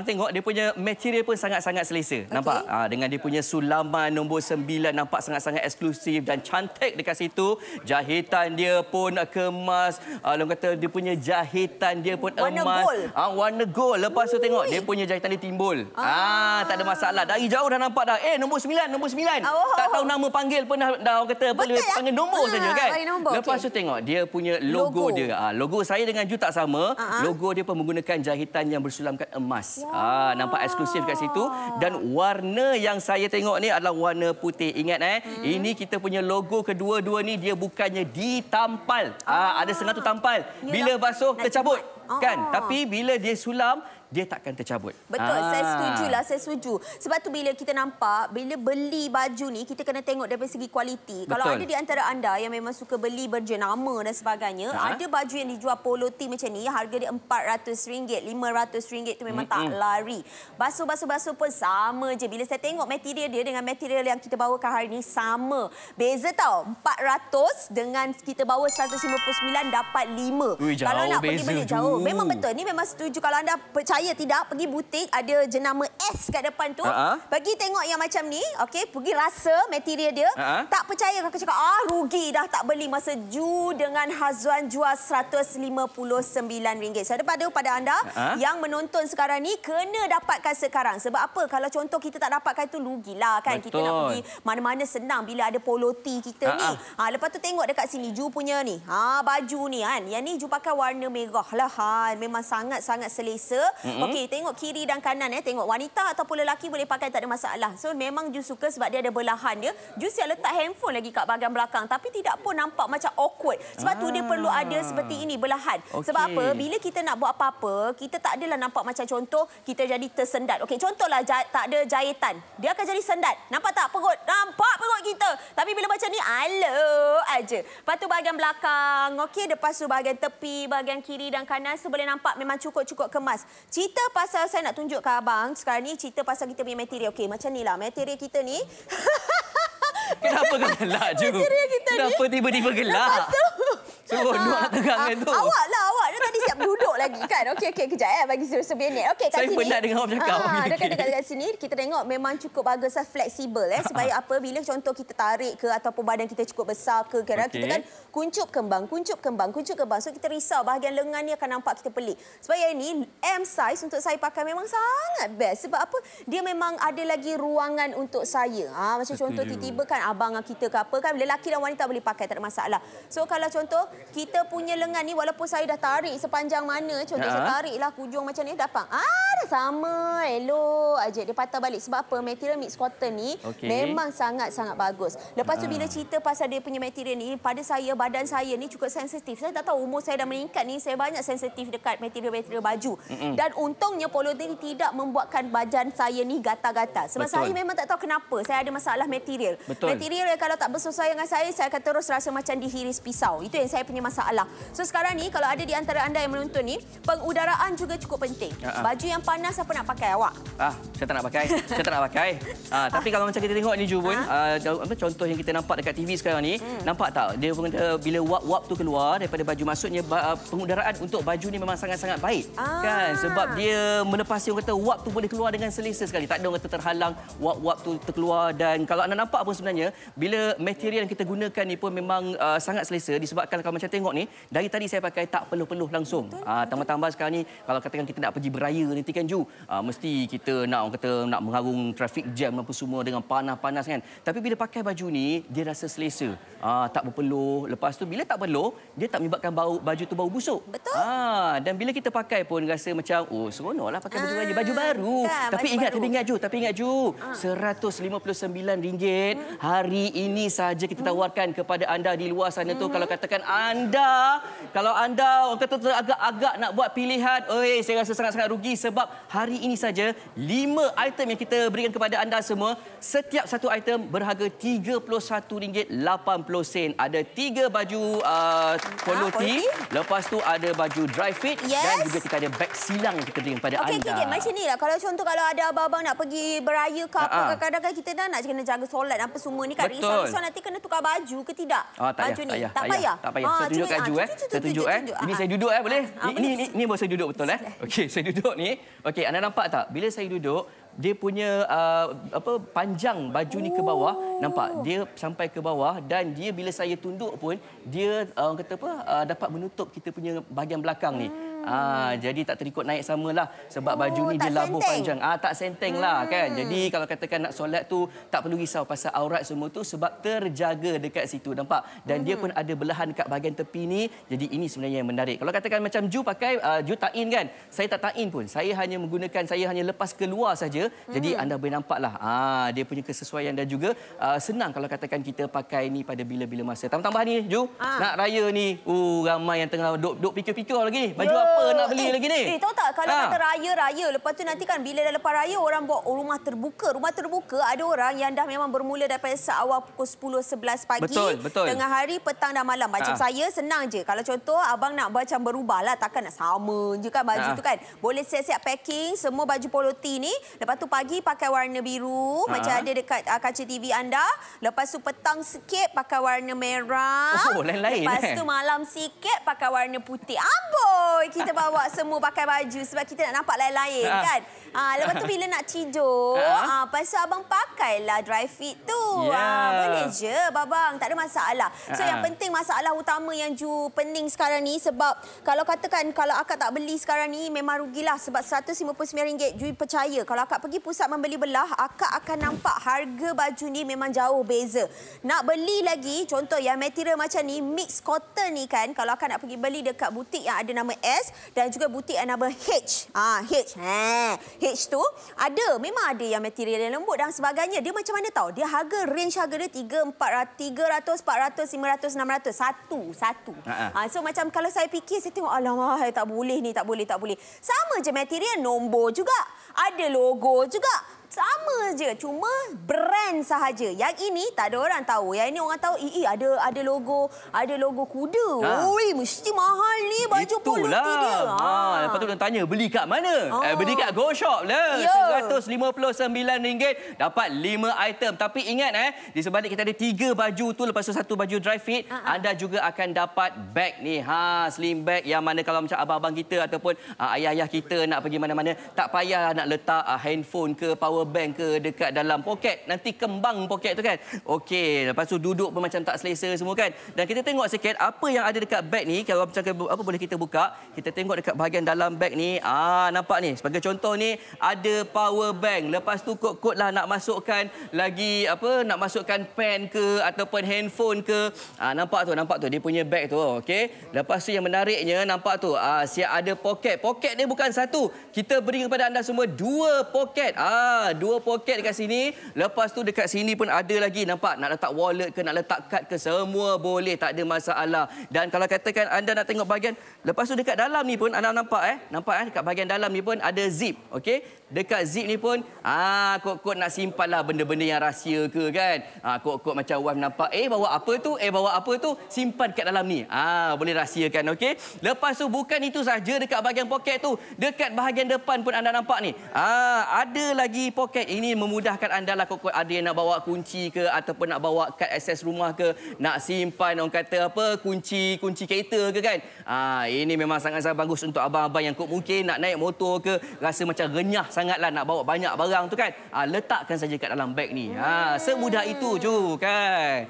tengok dia punya material pun sangat-sangat selesa. Nampak? Dengan dia punya sulaman nombor 9 nampak sangat-sangat eksklusif dan cantik dekat situ. Jahitan dia pun kemas. Orang kata dia punya jahitan dia pun emas. Warna gold. Lepas tu tengok dia punya jahitan dia timbul. Tak ada masalah. Dari jauh dah nampak dah. Nombor 9, nombor 9. Tak tahu nama panggil pun dah orang kata panggil nombor saja kan. Lepas tu tengok dia punya logo dia. Logo saya dengan Ju tak sama. Logo dia pun menggunakan jahitan yang bersulamkan emas. Nampak eksklusif kat situ. Dan warna yang saya tengok ni adalah warna putih. Ingat ini kita punya logo kedua-dua ni dia bukannya ditampal. Ada setengah tu tampal. Bila basuh tercabut. Kan? Tapi bila dia sulam, dia takkan tercabut. Betul, saya setujulah, saya setuju. Sebab tu bila kita nampak, bila beli baju ni, kita kena tengok dari segi kualiti. Kalau ada di antara anda yang memang suka beli berjenama dan sebagainya, ada baju yang dijual polo tee macam ni, harga dia RM400, RM500 tu memang tak lari. Basuh pun sama je. Bila saya tengok material dia dengan material yang kita bawakan hari ni, sama. Beza tau, 400 dengan kita bawa 159 dapat 5. Kalau nak pergi beli jauh. Memang betul, ni memang setuju. Kalau anda percaya tidak, pergi butik ada jenama S kat depan tu, pergi tengok yang macam ni, okey, pergi rasa material dia, tak percaya kakak cakap rugi dah tak beli masa Ju dengan Hazwan jual RM159. So pada anda yang menonton sekarang ni kena dapatkan sekarang. Sebab apa? Kalau contoh kita tak dapatkan tu rugilah kan. Betul. Kita nak pergi mana-mana senang bila ada polo tee kita ni. Lepas tu tengok dekat sini Ju punya ni, baju ni kan. Yang ni Ju pakai warna merah lah. Memang sangat-sangat selesa. Okey, tengok kiri dan kanan tengok wanita ataupun lelaki boleh pakai tak ada masalah. So memang Ju suka sebab dia ada belahan dia. Ju siap letak handphone lagi kat bahagian belakang tapi tidak pun nampak macam awkward. Sebab tu dia perlu ada seperti ini belahan. Sebab apa? Bila kita nak buat apa-apa, kita tak adalah nampak macam contoh kita jadi tersendat. Okey, contohlah tak ada jahitan. Dia akan jadi sendat. Nampak tak perut? Nampak perut kita. Tapi bila macam ni, aja. Lepas tu bahagian belakang, okey, lepas tu bahagian tepi, bahagian kiri dan kanan boleh nampak memang cukup-cukup kemas. Cerita pasal saya nak tunjuk ke abang sekarang ni, cerita pasal kita punya material. Okey, macam ni lah material kita ni. Kenapa gelak Ju? Kenapa tiba-tiba gelak? Seronok tegangan tu. Awak dia tadi siap duduk lagi kan. Okey, kejap bagi sebenit. Okey, kat saya sini. Saya penat dengar awak bercakap. Dekat sini kita tengok memang cukup bagus fleksibel supaya apa bila contoh kita tarik ke ataupun badan kita cukup besar ke kita kan kuncup kembang. So kita risau bahagian lengan ni akan nampak kita pelik. Sebab yang ini M size untuk saya pakai memang sangat best. Sebab apa? Dia memang ada lagi ruangan untuk saya. Macam contoh tiba-tiba kan abang kita ke apa kan lelaki dan wanita boleh pakai tak ada masalah. So kalau contoh kita punya lengan ni walaupun saya dah tarik sepanjang mana, contoh saya tariklah hujung macam ni dapat. Dah sama, elok aja dia patah balik. Sebab apa? Material mix cotton ni memang sangat-sangat bagus. Lepas tu bila cerita pasal dia punya material ni, pada saya badan saya ni cukup sensitif. Saya tak tahu umur saya dah meningkat ni, saya banyak sensitif dekat material-material baju. Dan untungnya polo tee tidak membuatkan badan saya ni gatal-gatal. Sebab saya memang tak tahu kenapa saya ada masalah material. Material yang kalau tak bersesuaian dengan saya akan terus rasa macam dihiris pisau. Itu yang saya punya masalah. So sekarang ni kalau ada di antara anda yang menonton ni, pengudaraan juga cukup penting. Baju yang panas apa nak pakai awak? Saya tak nak pakai. Tapi kalau macam kita tengok ni Ju pun, contoh yang kita nampak dekat TV sekarang ni, nampak tak? Dia pun kata bila wap tu keluar daripada baju, maksudnya pengudaraan untuk baju ni memang sangat-sangat baik. Kan? Sebab dia melepasi orang kata wap tu boleh keluar dengan selesa sekali. Tak ada orang kata terhalang wap tu terkeluar. Dan kalau anda nampak pun sebenarnya bila material yang kita gunakan ni pun memang sangat selesa disebabkan kalau macam tengok ni dari tadi saya pakai tak peluh-peluh langsung. Tambah-tambah sekarang ni kalau katakan kita nak pergi beraya nanti kan Ju, mesti kita nak orang kata nak mengharung traffic jam apa semua dengan panas-panas kan. Tapi bila pakai baju ni dia rasa selesa. Tak berpeluh. Lepas tu bila tak peluh dia tak menyebabkan baju tu bau busuk. Betul. Dan bila kita pakai pun rasa macam seronoklah pakai baju baru. Kan, tapi ingat Ju, RM159 hari ini saja kita tawarkan kepada anda di luar sana tu. Kalau katakan anda orang kata agak agak-agak nak buat pilihan, saya rasa sangat-sangat rugi sebab hari ini saja 5 item yang kita berikan kepada anda semua, setiap satu item berharga RM31.80. Ada 3 baju polo tee, lepas tu ada baju dry fit dan juga kita ada beg silang yang kita berikan kepada anda. Okey, macam ni lah. Kalau contoh kalau ada abang-abang nak pergi beraya ke apa, kadang-kadang kita dah nak kena jaga solat apa semua ni kan. Risau-risau nanti kena tukar baju ke tidak? Baju ni. Tak payah. Saya tunjukkan Ju. Saya tunjuk Ini saya duduk boleh? Ini baru saya duduk betul Okey, saya duduk ni. Okey, anda nampak tak? Bila saya duduk, dia punya panjang baju ni ke bawah, nampak? Dia sampai ke bawah dan dia bila saya tunduk pun dia orang kata apa dapat menutup kita punya bahagian belakang ni. Jadi tak terikut naik samalah sebab baju ni dia labuh panjang. Tak senteng lah kan. Jadi kalau katakan nak solat tu tak perlu risau pasal aurat semua tu sebab terjaga dekat situ, nampak? Dan dia pun ada belahan dekat bahagian tepi ni. Jadi ini sebenarnya yang menarik. Kalau katakan macam Ju pakai, Ju ta'in kan? Saya tak ta'in pun. Saya hanya lepas keluar saja. Jadi anda boleh nampaklah dia punya kesesuaian dan juga senang kalau katakan kita pakai ni pada bila-bila masa. Tambah ni Ju, nak raya ni, ramai yang tengah duk pikir-pikir lagi baju apa nak beli lagi ni. Tahu tak kalau kata raya, lepas tu nanti kan bila dah lepas raya orang buat rumah terbuka. Rumah terbuka ada orang yang dah memang bermula daripada seawal pukul 10-11 pagi. Betul. Tengah hari, petang dan malam. Macam saya senang je. Kalau contoh abang nak macam berubah lah, takkan nak sama je kan baju tu kan. Boleh siap-siap packing semua baju polo tee ni. Lepas tu pagi pakai warna biru macam ada dekat kaca TV anda. Lepas tu petang sikit pakai warna merah. Lain-lain. Lepas tu malam sikit pakai warna putih. Amboi, kita bawa semua pakai baju sebab kita nak nampak lain-lain kan. Lepas tu bila nak tidur, lepas tu abang pakailah dry fit tu. Boleh je babang, tak ada masalah. So yang penting masalah utama yang Ju pening sekarang ni sebab kalau katakan kalau akak tak beli sekarang ni memang rugilah sebab RM159. Ju percaya kalau akak pergi pusat membeli belah, akak akan nampak harga baju ni memang jauh beza. Nak beli lagi, contoh yang material macam ni, mix cotton ni kan, kalau akak nak pergi beli dekat butik yang ada nama S dan juga butik yang nama H. H tu memang ada yang material yang lembut dan sebagainya. Dia macam mana tahu? Dia range harga dia 300, 400, 500, 600. Satu. So macam kalau saya fikir, saya tengok alamak, tak boleh ni, tak boleh. Sama je material, nombor juga. Ada logo juga. Sama je, cuma brand sahaja. Yang ini tak ada orang tahu. Yang ini orang tahu, ada logo kuda. Oi, mesti mahal ni baju polo tee dia. Lepas tu orang tanya, beli kat mana? Beli kat Go Shop lah. RM159 dapat 5 item. Tapi ingat di sebalik kita ada 3 baju tu, lepas tu 1 baju dry fit, anda juga akan dapat beg ni. Slim bag yang mana kalau macam abang-abang kita ataupun ayah-ayah kita nak pergi mana-mana, tak payah nak letak handphone ke power bank ke dekat dalam poket, nanti kembang poket tu kan. Okey, lepas tu duduk pun macam tak selesa semua kan. Dan kita tengok sikit apa yang ada dekat beg ni. Kalau macam apa boleh kita buka, kita tengok dekat bahagian dalam beg ni. Nampak ni, sebagai contoh ni ada power bank. Lepas tu kod-kod lah nak masukkan lagi nak masukkan pen ke ataupun handphone ke. Nampak tu dia punya beg tu. Okey, lepas tu yang menariknya nampak tu siap ada poket. Poket ni bukan satu, kita beri kepada anda semua 2 poket. 2 poket dekat sini. Lepas tu dekat sini pun ada lagi, nampak? Nak letak wallet ke, nak letak kad ke, semua boleh, tak ada masalah. Dan kalau katakan anda nak tengok bahagian, lepas tu dekat dalam ni pun anda nampak dekat bahagian dalam ni pun ada zip. Okey, dekat zip ni pun kod-kod nak simpanlah benda-benda yang rahsia ke kan. Kod-kod macam wife nampak, bawa apa tu, simpan kat dalam ni. Boleh rahsiakan. Okey, lepas tu bukan itu saja dekat bahagian poket tu, dekat bahagian depan pun anda nampak ni. Ada lagi poket. Ini memudahkan anda lah. Ada yang nak bawa kunci ke ataupun nak bawa kad akses rumah ke, nak simpan orang kata kunci kereta ke kan. Ini memang sangat-sangat bagus untuk abang-abang yang mungkin nak naik motor ke, rasa macam renyah sangatlah nak bawa banyak barang tu kan. Letakkan saja kat dalam beg ni. Semudah itu je kan.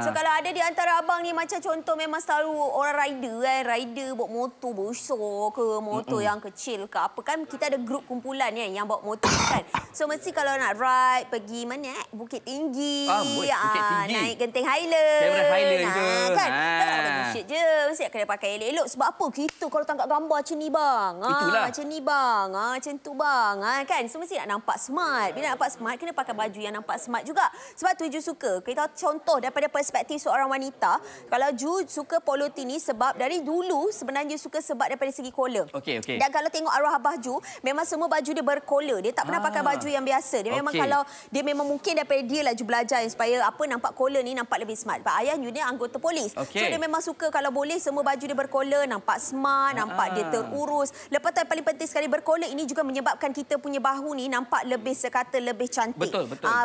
So kalau ada di antara abang ni macam contoh memang selalu orang rider bawa motor besar ke, motor yang kecil ke apa kan, kita ada grup kumpulan yang bawa motor kan. So mesti kalau nak ride pergi mana Bukit Tinggi, Bukit Tinggi, naik Genting Highland kan. Tak nak pergi je, mesti kena pakai elok-elok. Sebab apa? Kita kalau tangkap gambar macam ni bang, macam ni bang, macam tu bang, kan. So mesti nak nampak smart. Bila nampak smart, kena pakai baju yang nampak smart juga. Sebab tu Ju suka kita contoh contoh daripada perspektif seorang wanita, kalau Ju suka polo tee ni sebab dari dulu sebenarnya suka sebab daripada segi collar. Dan kalau tengok arwah Abah Ju, memang semua baju dia bercollar. Dia tak pernah pakai baju yang biasa. Dia memang kalau dia memang mungkin daripada dia lah Ju belajar supaya apa nampak collar ni nampak lebih smart. Sebab ayah Ju ni anggota polis. So dia memang suka kalau boleh semua baju dia bercollar, nampak smart, nampak dia terurus. Lepas tu paling penting sekali bercollar ini juga menyebabkan kita punya bahu ni nampak lebih sekata lebih cantik.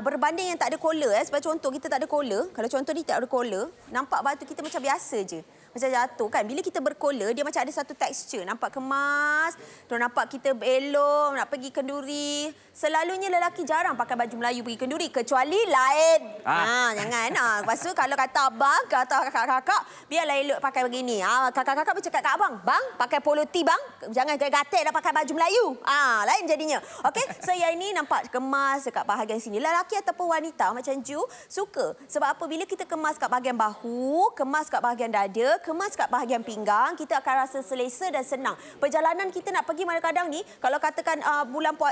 Berbanding yang tak ada collar sebab contoh kita tak ada collar, kalau contoh ni tak ada collar, nampak batu kita macam biasa je. Macam jatuh kan. Bila kita bercollar, dia macam ada satu tekstur. Nampak kemas, terus nampak kita elok, nak pergi kenduri. Selalunya lelaki jarang pakai baju Melayu pergi kenduri. Kecuali lain. Jangan. Lepas tu kalau kata abang, kata kakak-kakak, biarlah elok pakai begini. Kakak-kakak bercakap kat abang. Bang, pakai polo tee bang. Jangan gatal dah pakai baju Melayu. Lain jadinya. Okey, so yang ini nampak kemas dekat bahagian sini. Lelaki ataupun wanita macam Ju suka. Sebab apa? Bila kita kemas kat bahagian bahu, kemas kat bahagian dada, kemas kat bahagian pinggang, kita akan rasa selesa dan senang. Perjalanan kita nak pergi kadang-kadang ni, kalau katakan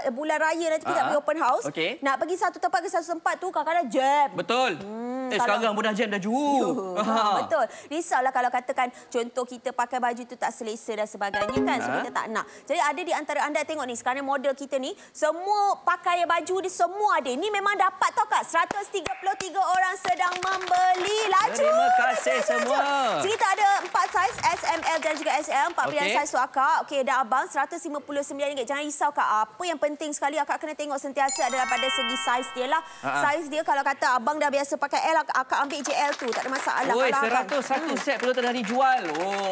bulan raya nanti kita pergi open house, nak pergi satu tempat ke satu tempat tu kadang-kadang jam. Betul. Sekarang pun dah jam dah Ju. Betul. Risaulah kalau katakan contoh kita pakai baju tu tak selesa dan sebagainya kan. So kita tak nak. Jadi ada di antara anda tengok ni, sekarang model kita ni, semua pakai baju dia semua ada. Ni memang dapat tau Kak. 133 orang sedang membeli. Laju. Terima kasih semua. Jadi kita ada 4 saiz, S, M, L dan juga XL. 4 pilihan saiz tu Akak. Okey, dah abang RM159. Jangan risau Kak. Apa yang penting sekali Akak kena tengok sentiasa adalah pada segi saiz dia lah. Saiz dia kalau kata abang dah biasa pakai L, Akak ambil JL tu. Tak ada masalah. Oi, 101 set pun dah dijual.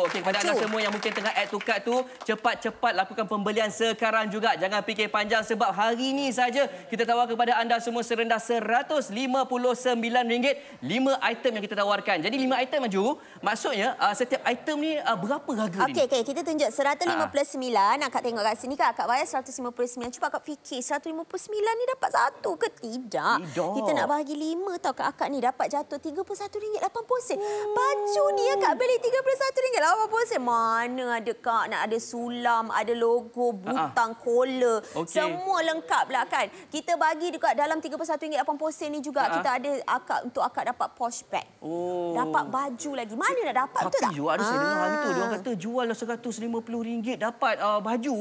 Okey, kepada anda semua yang mungkin tengah add to cart tu, cepat-cepat lakukan pembelian sekarang juga. Jangan fikir panjang sebab hari ini saja kita tawar kepada anda semua serendah RM159. 5 item yang kita tawarkan. Jadi 5 item Ju, maksudnya setiap item ni berapa harga ni? Okey, kita tunjuk 159. Akak tengok kat sini Kak. Akak bayar 159. Cuba Akak fikir 159 ni dapat satu ke tidak? Kita nak bahagi 5 tau Kak. Akak ni dapat jatuh RM31.80. Baju ni Akak beli RM31.80. Mana ada Kak, nak ada sulam, ada logo, butang, collar. Semua lengkap lah kan. Kita bagi dekat dalam RM31.80 ni juga kita ada untuk Akak dapat posh bag. Dapat baju lagi. Mana nak dapat? Betul tak? Tapi ada saya dengar hari tu diorang kata jual RM150 dapat baju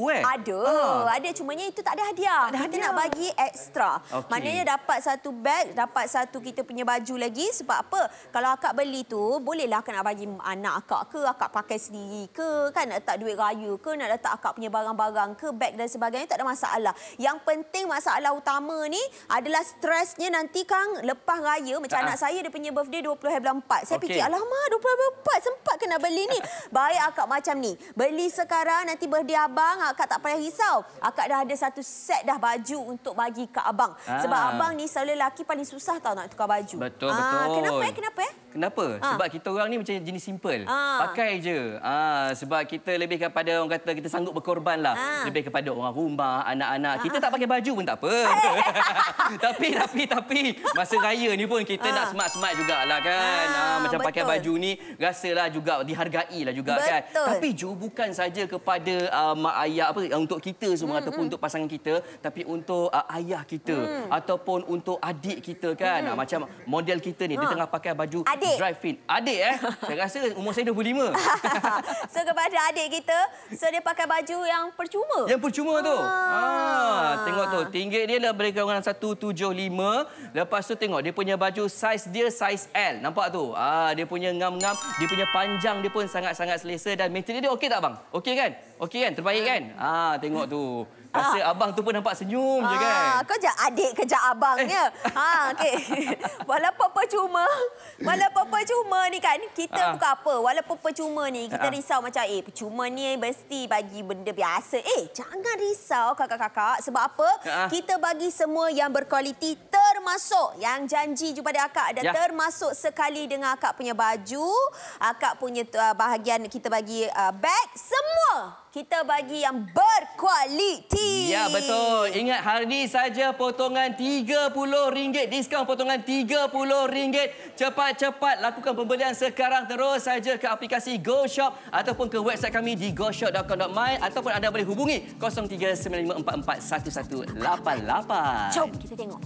Ada cumanya itu tak ada hadiah. Kita nak bagi ekstra. Maknanya dapat satu bag, dapat satu kita punya baju lagi. Sebab apa? Kalau Akak beli tu, bolehlah Akak nak bagi anak Akak ke, Akak pakai sendiri ke, kan nak letak duit raya ke, nak letak Akak punya barang-barang ke, bag dan sebagainya, tak ada masalah. Yang penting masalah utama ni adalah stresnya nanti Kang lepas raya. Macam anak saya dia punya birthday 20 hari bulan 4. Saya fikir, alamak 20 hari bulan 4 sempat ke nak beli ni? Baik Akak macam ni. Beli sekarang, nanti birthday abang, Akak tak payah risau. Akak dah ada satu set dah baju untuk bagi kat abang. Sebab abang ni selalu lelaki paling susah tau nak tukar baju. Betul. Kenapa? Sebab kita orang ni macam jenis simple. Pakai je. Sebab kita lebih kepada orang kata kita sanggup berkorban lah. Lebih kepada orang rumah, anak-anak. Kita tak pakai baju pun tak apa. Tapi masa raya ni pun kita nak smart-smart jugalah kan. Macam pakai baju ni rasalah juga dihargai lah juga kan. Tapi Ju bukan saja kepada mak ayah untuk kita semua ataupun untuk pasangan kita, tapi untuk ayah kita ataupun untuk adik kita kan. Macam model kita ni dia tengah pakai baju dry fit. Adik saya rasa umur saya 25. So kepada adik kita, dia pakai baju yang percuma. Yang percuma tu. Tengok tu, tinggi dia dah berapa orang 175. Lepas tu tengok dia punya baju saiz dia saiz L. Nampak tu? Dia punya ngam-ngam, dia punya panjang dia pun sangat-sangat selesa dan material dia okey tak bang? Okey kan? Okey kan? Terbaik kan? Tengok tu. Rasa abang tu pun nampak senyum je kan? Kau je adik kejap abangnya. Okey. Walaupun percuma ni kan, kita bukan apa. Walaupun percuma ni, kita risau macam, percuma ni mesti bagi benda biasa. Jangan risau kakak-kakak. Sebab apa? Kita bagi semua yang berkualiti, termasuk yang janji jumpa pada Akak ada termasuk sekali dengan Akak punya baju, Akak punya bahagian kita bagi bag, semua kita bagi yang berkualiti. Ya, betul. Ingat hari saja potongan RM30. Diskaun potongan RM30. Cepat-cepat lakukan pembelian sekarang. Terus saja ke aplikasi GoShop ataupun ke website kami di goshop.com.my ataupun anda boleh hubungi 0395441188. Jom kita tengok.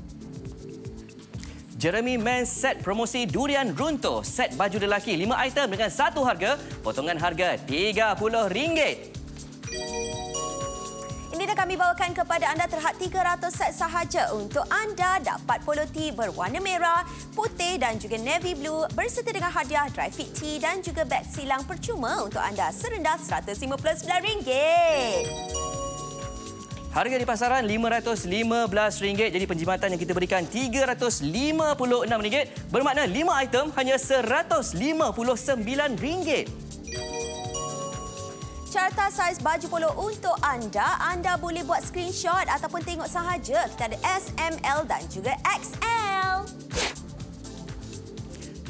Jeremy Men's set promosi durian runtuh. Set baju lelaki 5 item dengan satu harga. Potongan harga RM30. Ini dah kami bawakan kepada anda terhad 300 set sahaja untuk anda dapat polo tee berwarna merah, putih dan juga navy blue berserta dengan hadiah dry fit tee dan juga beg silang percuma untuk anda serendah RM159. Harga di pasaran RM515. Jadi penjimatan yang kita berikan RM356. Bermakna 5 item hanya RM159. Carta saiz baju polo untuk anda. Anda boleh buat screenshot ataupun tengok sahaja. Kita ada S, M, L dan juga XL.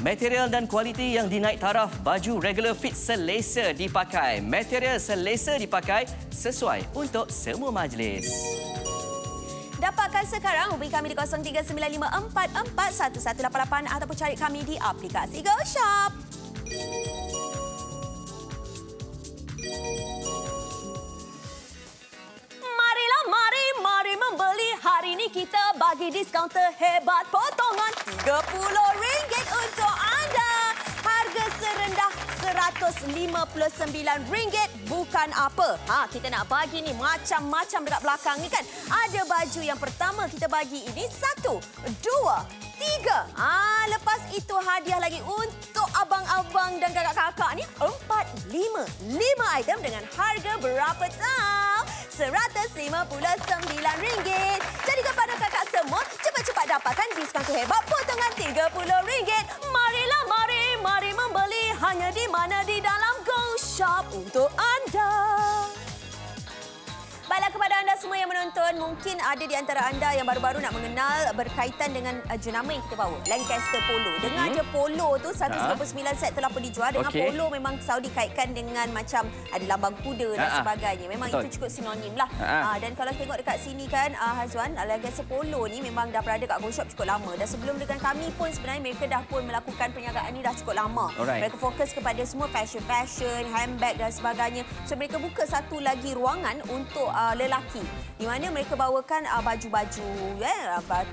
Material dan kualiti yang dinaik taraf. Baju regular fit selesa dipakai. Material selesa dipakai sesuai untuk semua majlis. Dapatkan sekarang, hubungi kami di 0395441188 ataupun cari kami di aplikasi GoShop. Marilah, mari membeli. Hari ini kita bagi diskaun terhebat, potongan RM30 untuk anda. Harga serendah RM159 bukan apa. Kita nak bagi ni macam-macam dekat belakang ni kan. Ada baju yang pertama kita bagi ini 1, 2, 3. Lepas itu hadiah lagi untuk abang-abang dan kakak-kakak ni 4, 5 item dengan harga berapa tahu? RM159. Jadi kepada kakak semua, cepat-cepat dapatkan diskaun terhebat potongan RM30. Marilah, mari membeli hanya di mana di dalam GoShop untuk anda. Baiklah, kepada anda semua yang menonton, mungkin ada di antara anda yang baru-baru nak mengenal berkaitan dengan jenama yang kita bawa, Lancaster Polo. Dengar je polo tu 199 set telah pun dijual. Dengan polo memang selalu dikaitkan dengan macam ada lambang kuda dan sebagainya. Memang itu cukup sinonim lah. Dan kalau tengok dekat sini kan, Hazwan, Lancaster Polo ni memang dah berada kat GoShop cukup lama. Dan sebelum dengan kami pun sebenarnya mereka dah pun melakukan perniagaan ni dah cukup lama. Mereka fokus kepada semua fashion, handbag dan sebagainya. So mereka buka satu lagi ruangan untuk lelaki di mana mereka bawakan baju-baju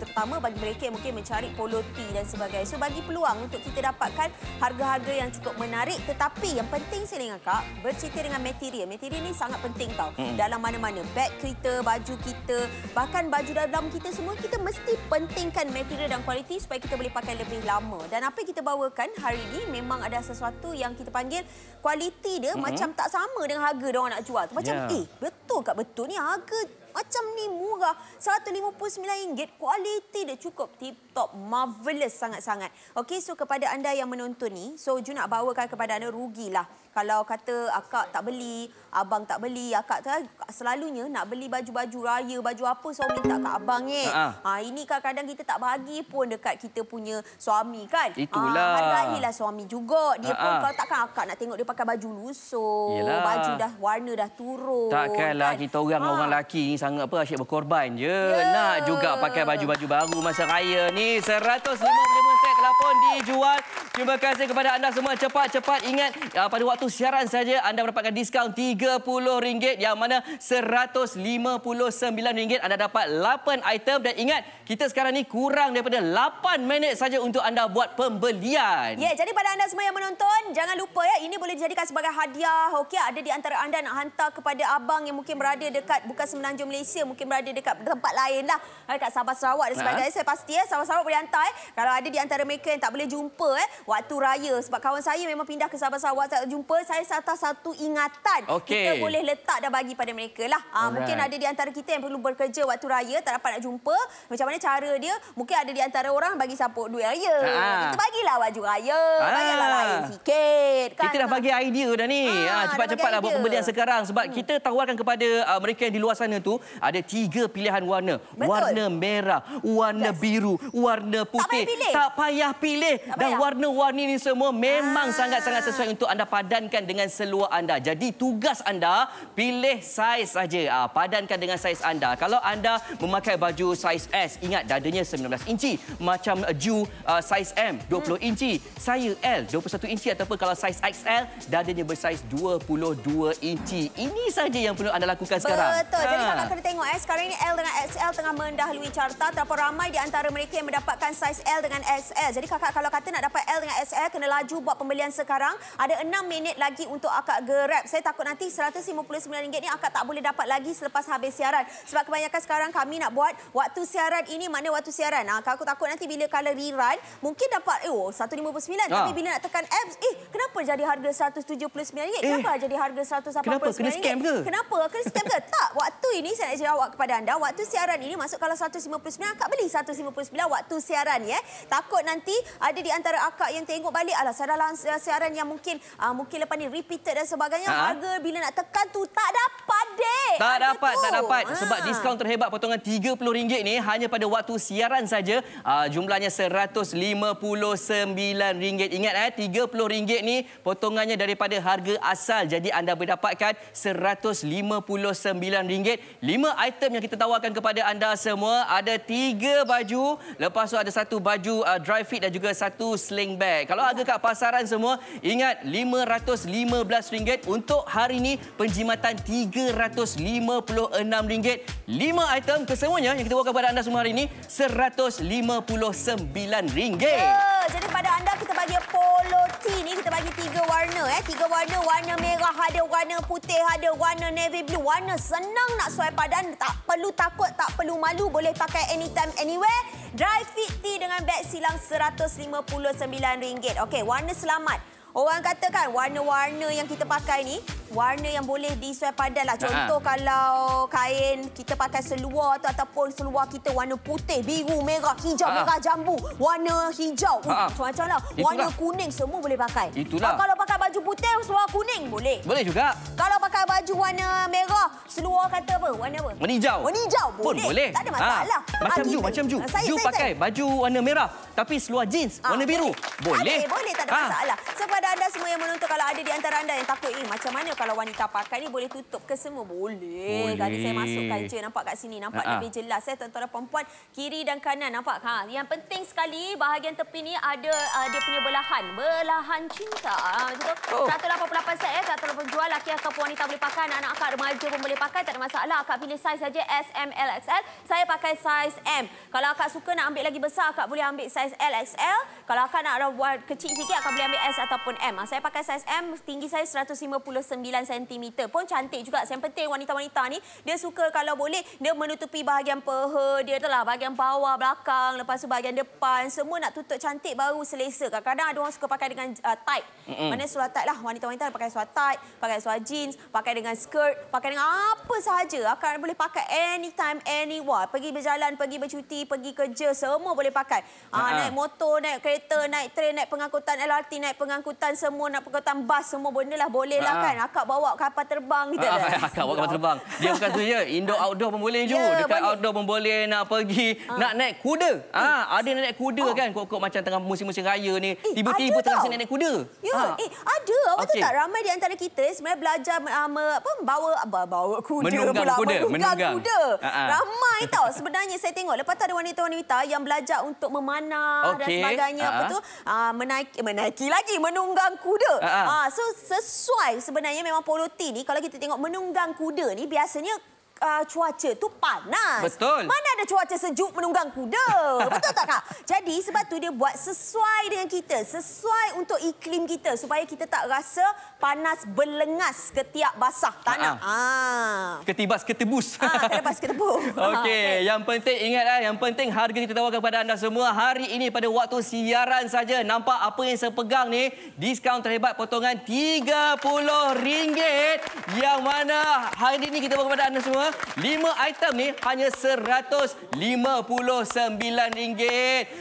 terutama bagi mereka yang mungkin mencari polo tee dan sebagainya. So bagi peluang untuk kita dapatkan harga-harga yang cukup menarik, tetapi yang penting saya dengan Kak bercerita dengan material. Material ni sangat penting tau. Dalam mana-mana beg kita, baju kita, bahkan baju dalam kita semua, kita mesti pentingkan material dan kualiti supaya kita boleh pakai lebih lama. Dan apa yang kita bawakan hari ini memang ada sesuatu yang kita panggil kualiti dia macam tak sama dengan harga dia orang nak jual tu. Macam betul Kak, betul ni harga macam ni murah, RM159. Kualiti dia cukup tip-top, marvelous sangat-sangat. Okey, so kepada anda yang menonton ni, so Ju nak bawakan kepada anda, rugilah kalau kata akak tak beli, abang tak beli. Akak tu selalunya nak beli baju-baju raya, baju apa suami minta kat abang ini kadang-kadang kita tak bagi pun dekat kita punya suami kan. Itulah. Hargailah suami juga. Dia pun kalau takkan akak nak tengok dia pakai baju lusuh. Baju dah warna dah turun. Takkanlah kan? Kita orang lelaki ni sangat asyik berkorban je. Nak juga pakai baju-baju baru masa raya ni. 155 set telah pun dijual. Terima kasih kepada anda semua. Cepat-cepat ingat pada waktu siaran saja anda mendapatkan diskaun RM30 yang mana RM159 anda dapat 8 item. Dan ingat, kita sekarang ni kurang daripada 8 minit saja untuk anda buat pembelian. Jadi pada anda semua yang menonton, jangan lupa ini boleh dijadikan sebagai hadiah. Okey, ada di antara anda nak hantar kepada abang yang mungkin berada dekat bukan Semenanjung Malaysia, mungkin berada dekat tempat lain lah, dekat Sabah Sarawak dan sebagainya. Saya pasti Sabah Sarawak boleh hantar. Kalau ada di antara mereka yang tak boleh jumpa waktu raya, sebab kawan saya memang pindah ke Sabah Sarawak tak jumpa, saya hantar satu ingatan. Kita boleh letak dah bagi pada mereka lah. Mungkin ada di antara kita yang perlu bekerja waktu raya, tak dapat nak jumpa. Macam mana cara dia? Mungkin ada di antara orang bagi sapuk duit raya. Kita bagilah baju raya. Bagilah lain sikit. Kan? Kita dah bagi idea dah ni. Cepat-cepatlah buat pembelian sekarang. Sebab kita tawarkan kepada mereka yang di luar sana tu, ada 3 pilihan warna. Warna merah, warna biru, warna putih. Tak payah pilih. Dan warna-warni ni semua memang sangat-sangat sesuai untuk anda padankan dengan seluar anda. Jadi tugas anda, pilih saiz saja. Padankan dengan saiz anda. Kalau anda memakai baju saiz S, ingat dadanya 19 inci. Macam Ju saiz M, 20 inci. inci. Saya L 21 inci ataupun kalau saiz XL dadanya bersaiz 22 inci. Ini saja yang perlu anda lakukan sekarang. Betul. Jadi kakak kena tengok sekarang ini L dengan XL tengah mendahului carta. Terlalu ramai di antara mereka yang mendapatkan saiz L dengan XL. Jadi kakak kalau kata nak dapat L dengan XL kena laju buat pembelian sekarang. Ada 6 minit lagi untuk akak grab. Saya takut nanti RM159 ni akak tak boleh dapat lagi selepas habis siaran. Sebab kebanyakan sekarang kami nak buat waktu siaran ini mana waktu siaran. Aku takut nanti bila kalau rerun mungkin dapat RM159 tapi bila nak tekan apps kenapa jadi harga RM179? Kenapa jadi harga RM189? Kenapa? Kena scam ke? Kenapa? Kena scam ke? Tak. Waktu ini saya nak jawab kepada anda. Waktu siaran ini masuk kalau RM159 akak beli RM159 waktu siaran ya. Takut nanti ada di antara akak yang tengok balik saya dalam siaran yang mungkin lepas ni repeated dan sebagainya. Harga bila nak tekan tu tak dapat dek. Tak dapat. Sebab diskaun terhebat potongan RM30 ni hanya pada waktu siaran saja. Jumlahnya RM159. Ingat RM30 ni potongannya daripada harga asal. Jadi anda boleh dapatkan RM159. 5 item yang kita tawarkan kepada anda semua. Ada 3 baju. Lepas tu ada 1 baju dry fit dan juga 1 sling bag. Kalau harga kat pasaran semua, ingat RM515. Untuk hari ini penjimatan RM356. 5 item kesemuanya yang kita bawakan kepada anda semua hari ini RM159. Jadi pada anda kita bagi polo tee ni kita bagi 3 warna 3 warna. Warna merah ada, warna putih ada, warna navy blue. Warna senang nak suai padan, tak perlu takut, tak perlu malu, boleh pakai anytime anywhere. Dry fit tee dengan beg silang RM159. Okey, warna selamat. Orang katakan warna-warna yang kita pakai ni warna yang boleh disuai padan lah. Contoh kalau kain kita pakai seluar tu ataupun seluar kita warna putih, biru, merah, hijau, merah jambu, warna hijau. Macam-macam lah. Warna kuning semua boleh pakai. Itulah. Kalau pakai baju putih, seluar kuning boleh. Boleh juga. Kalau pakai baju warna merah, seluar kata apa? Warna apa? Warna hijau. Warna hijau boleh. Boleh. Tak ada masalah. Macam Ju. Ju pakai baju warna merah tapi seluar jeans warna biru. Boleh. Boleh, tak ada masalah. So pada anda semua yang menonton, kalau ada di antara anda yang takut macam mana kalau wanita pakai ni boleh tutup ke semua? Boleh. Tadi saya masukkan je, nampak kat sini, nampak lebih jelas tuan-tuan dan perempuan, kiri dan kanan nampak. Yang penting sekali bahagian tepi ni ada dia punya belahan cinta. Betul. 188 set satu penjual, lelaki ataupun wanita boleh pakai, anak-anak akak remaja pun boleh pakai, tak ada masalah. Akak pilih saiz saja S, M, L, XL. Saya pakai saiz M. Kalau akak suka nak ambil lagi besar, akak boleh ambil saiz L, XL. Kalau akak nak buat kecil sikit, akak boleh ambil S ataupun M. Saya pakai saiz M, tinggi saya 159 cm pun cantik juga. Yang penting wanita-wanita ni dia suka kalau boleh dia menutupi bahagian peha dia tu lah, bahagian bawah, belakang, lepas tu bahagian depan, semua nak tutup cantik baru selesa. Kadang-kadang ada orang suka pakai dengan tight. Mana seluar tight lah, wanita-wanita pakai seluar tight, pakai seluar jeans, pakai dengan skirt, pakai dengan apa sahaja. Akan boleh pakai anytime, anywhere. Pergi berjalan, pergi bercuti, pergi kerja, semua boleh pakai. Naik motor, naik kereta, naik train, naik pengangkutan LRT, naik pengangkutan semua, nak pengangkutan bas, semua benda lah boleh lah kan. Akak bawa kapal terbang gitu. Akak bawa kapal terbang. Dia bukan tu je, indoor outdoor pun boleh je. Dekat outdoor pun boleh, nak pergi, nak naik kuda. Ada nak naik kuda kan, kok macam tengah musim-musim raya ni, tiba-tiba tengah naik kuda. Ada. Awak tahu tak, ramai di antara kita sebenarnya belajar bawa kuda. Menunggang kuda. Ramai tau sebenarnya saya tengok. Lepas tu ada wanita-wanita yang belajar untuk memanah dan sebagainya. Menaiki lagi, menunggang kuda. So sesuai sebenarnya memang polo tee ni kalau kita tengok menunggang kuda ni biasanya cuaca tu panas. Betul. Mana ada cuaca sejuk menunggang kuda? Betul tak Kak? Jadi sebab tu dia buat sesuai dengan kita, sesuai untuk iklim kita supaya kita tak rasa panas berlengas ketiak basah tanah. Ketibas ketebus. Ketibas ketebus. Okey, yang penting ingat yang penting harga kita tawarkan kepada anda semua hari ini pada waktu siaran saja. Nampak apa yang saya pegang ni? Diskaun terhebat potongan RM30 yang mana hari ini kita bawa kepada anda semua 5 item ni hanya RM159.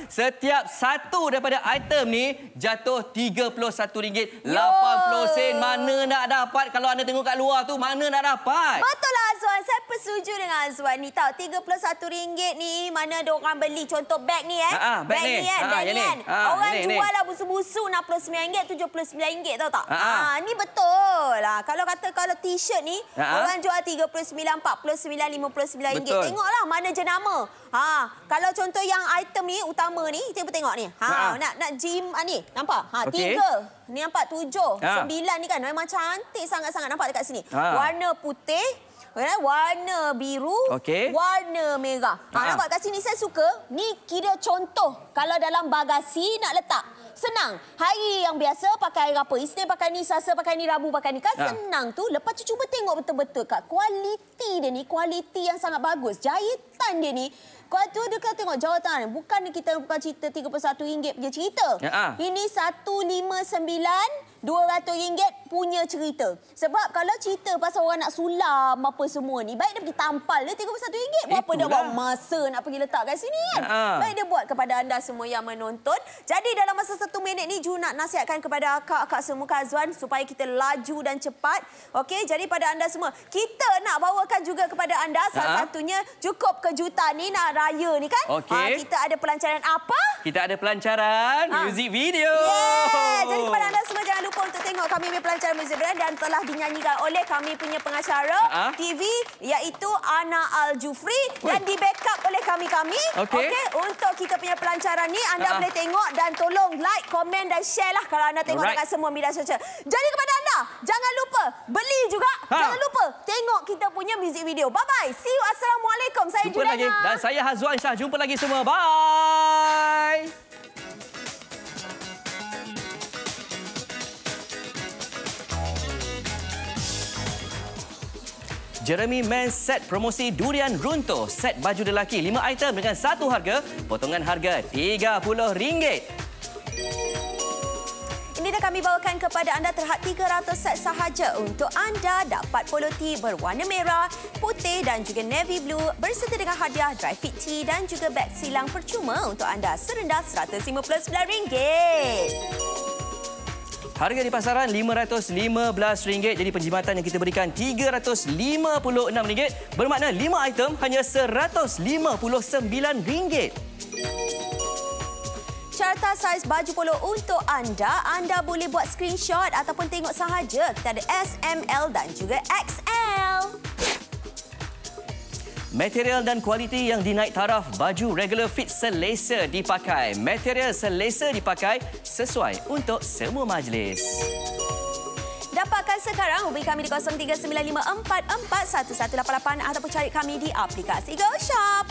Setiap satu daripada item ni jatuh RM31. 80 sen. Mana nak dapat kalau anda tengok kat luar tu, mana nak dapat? Betul lah Azwan. Saya bersetuju dengan Azwan ni tau. RM31 ni mana ada orang beli. Contoh beg ni beg ni kan. Orang jual lah busu-busu RM69, RM79 tahu tak? Ni betul lah. Kalau t-shirt ni orang jual RM39, RM49.59. Tengoklah mana jenama. Kalau contoh yang item ni utama ni, kita tengok ni. Nak gym ni, nampak? 3. Ni nampak 7, 9 ni kan memang cantik sangat-sangat, nampak dekat sini. Warna putih, warna biru, warna merah. Nampak kat sini saya suka. Ni kira contoh kalau dalam bagasi nak letak. Senang. Hari yang biasa pakai hari apa? Isnin pakai ni, Selasa pakai ni, Rabu pakai ni. Kan senang tu. Lepas tu cuba tengok betul-betul Kak. Kualiti dia ni, kualiti yang sangat bagus. Jahitan dia ni. Kau tu dia kata tengok jawatan. Bukan kita bukan cerita RM31 punya cerita. Ini RM159.200 punya cerita. Sebab kalau cerita pasal orang nak sulam apa semua ni, baik dia pergi tampal dia RM31. Buat apa dia buat masa nak pergi letak kat sini kan? Baik dia buat kepada anda semua yang menonton. Jadi dalam masa 1 minit ni, Ju nak nasihatkan kepada akak-akak semua, Kak Azwan, supaya kita laju dan cepat. Okey, jadi pada anda semua, kita nak bawakan juga kepada anda salah satunya cukup kejutan ni nak raya ni kan? Kita ada pelancaran apa? Kita ada pelancaran music video. Jadi kepada anda semua jangan lupa untuk tengok kami punya pelancaran music video dan telah dinyanyikan oleh kami punya pengacara TV iaitu Ana Al-Jufri dan di backup oleh kami-kami. Okey, untuk kita punya pelancaran ni anda boleh tengok dan tolong like, komen dan share lah kalau anda tengok dekat semua media sosial. Jadi kepada anda, jangan lupa beli juga. Jangan lupa tengok kita punya music video. Bye-bye. See you. Assalamualaikum. Saya Juliana. Jumpa lagi. Dan saya Hazwan Shah. Jumpa lagi semua. Bye. Jeremy Men's set promosi durian runtuh. Set baju lelaki 5 item dengan satu harga. Potongan harga RM30. Ini dah kami bawakan kepada anda terhad 300 set sahaja. Untuk anda dapat polo tee berwarna merah, putih dan juga navy blue berserta dengan hadiah dry fit tee dan juga beg silang percuma untuk anda serendah RM159. Harga di pasaran RM515. Jadi penjimatan yang kita berikan RM356. Bermakna 5 item hanya RM159. Carta saiz baju polo untuk anda. Anda boleh buat screenshot ataupun tengok sahaja. Kita ada S, M, L dan juga XL. Material dan kualiti yang dinaik taraf, baju regular fit selesa dipakai. Material selesa dipakai sesuai untuk semua majlis. Dapatkan sekarang, hubungi kami di 0395441188 ataupun cari kami di aplikasi GoShop.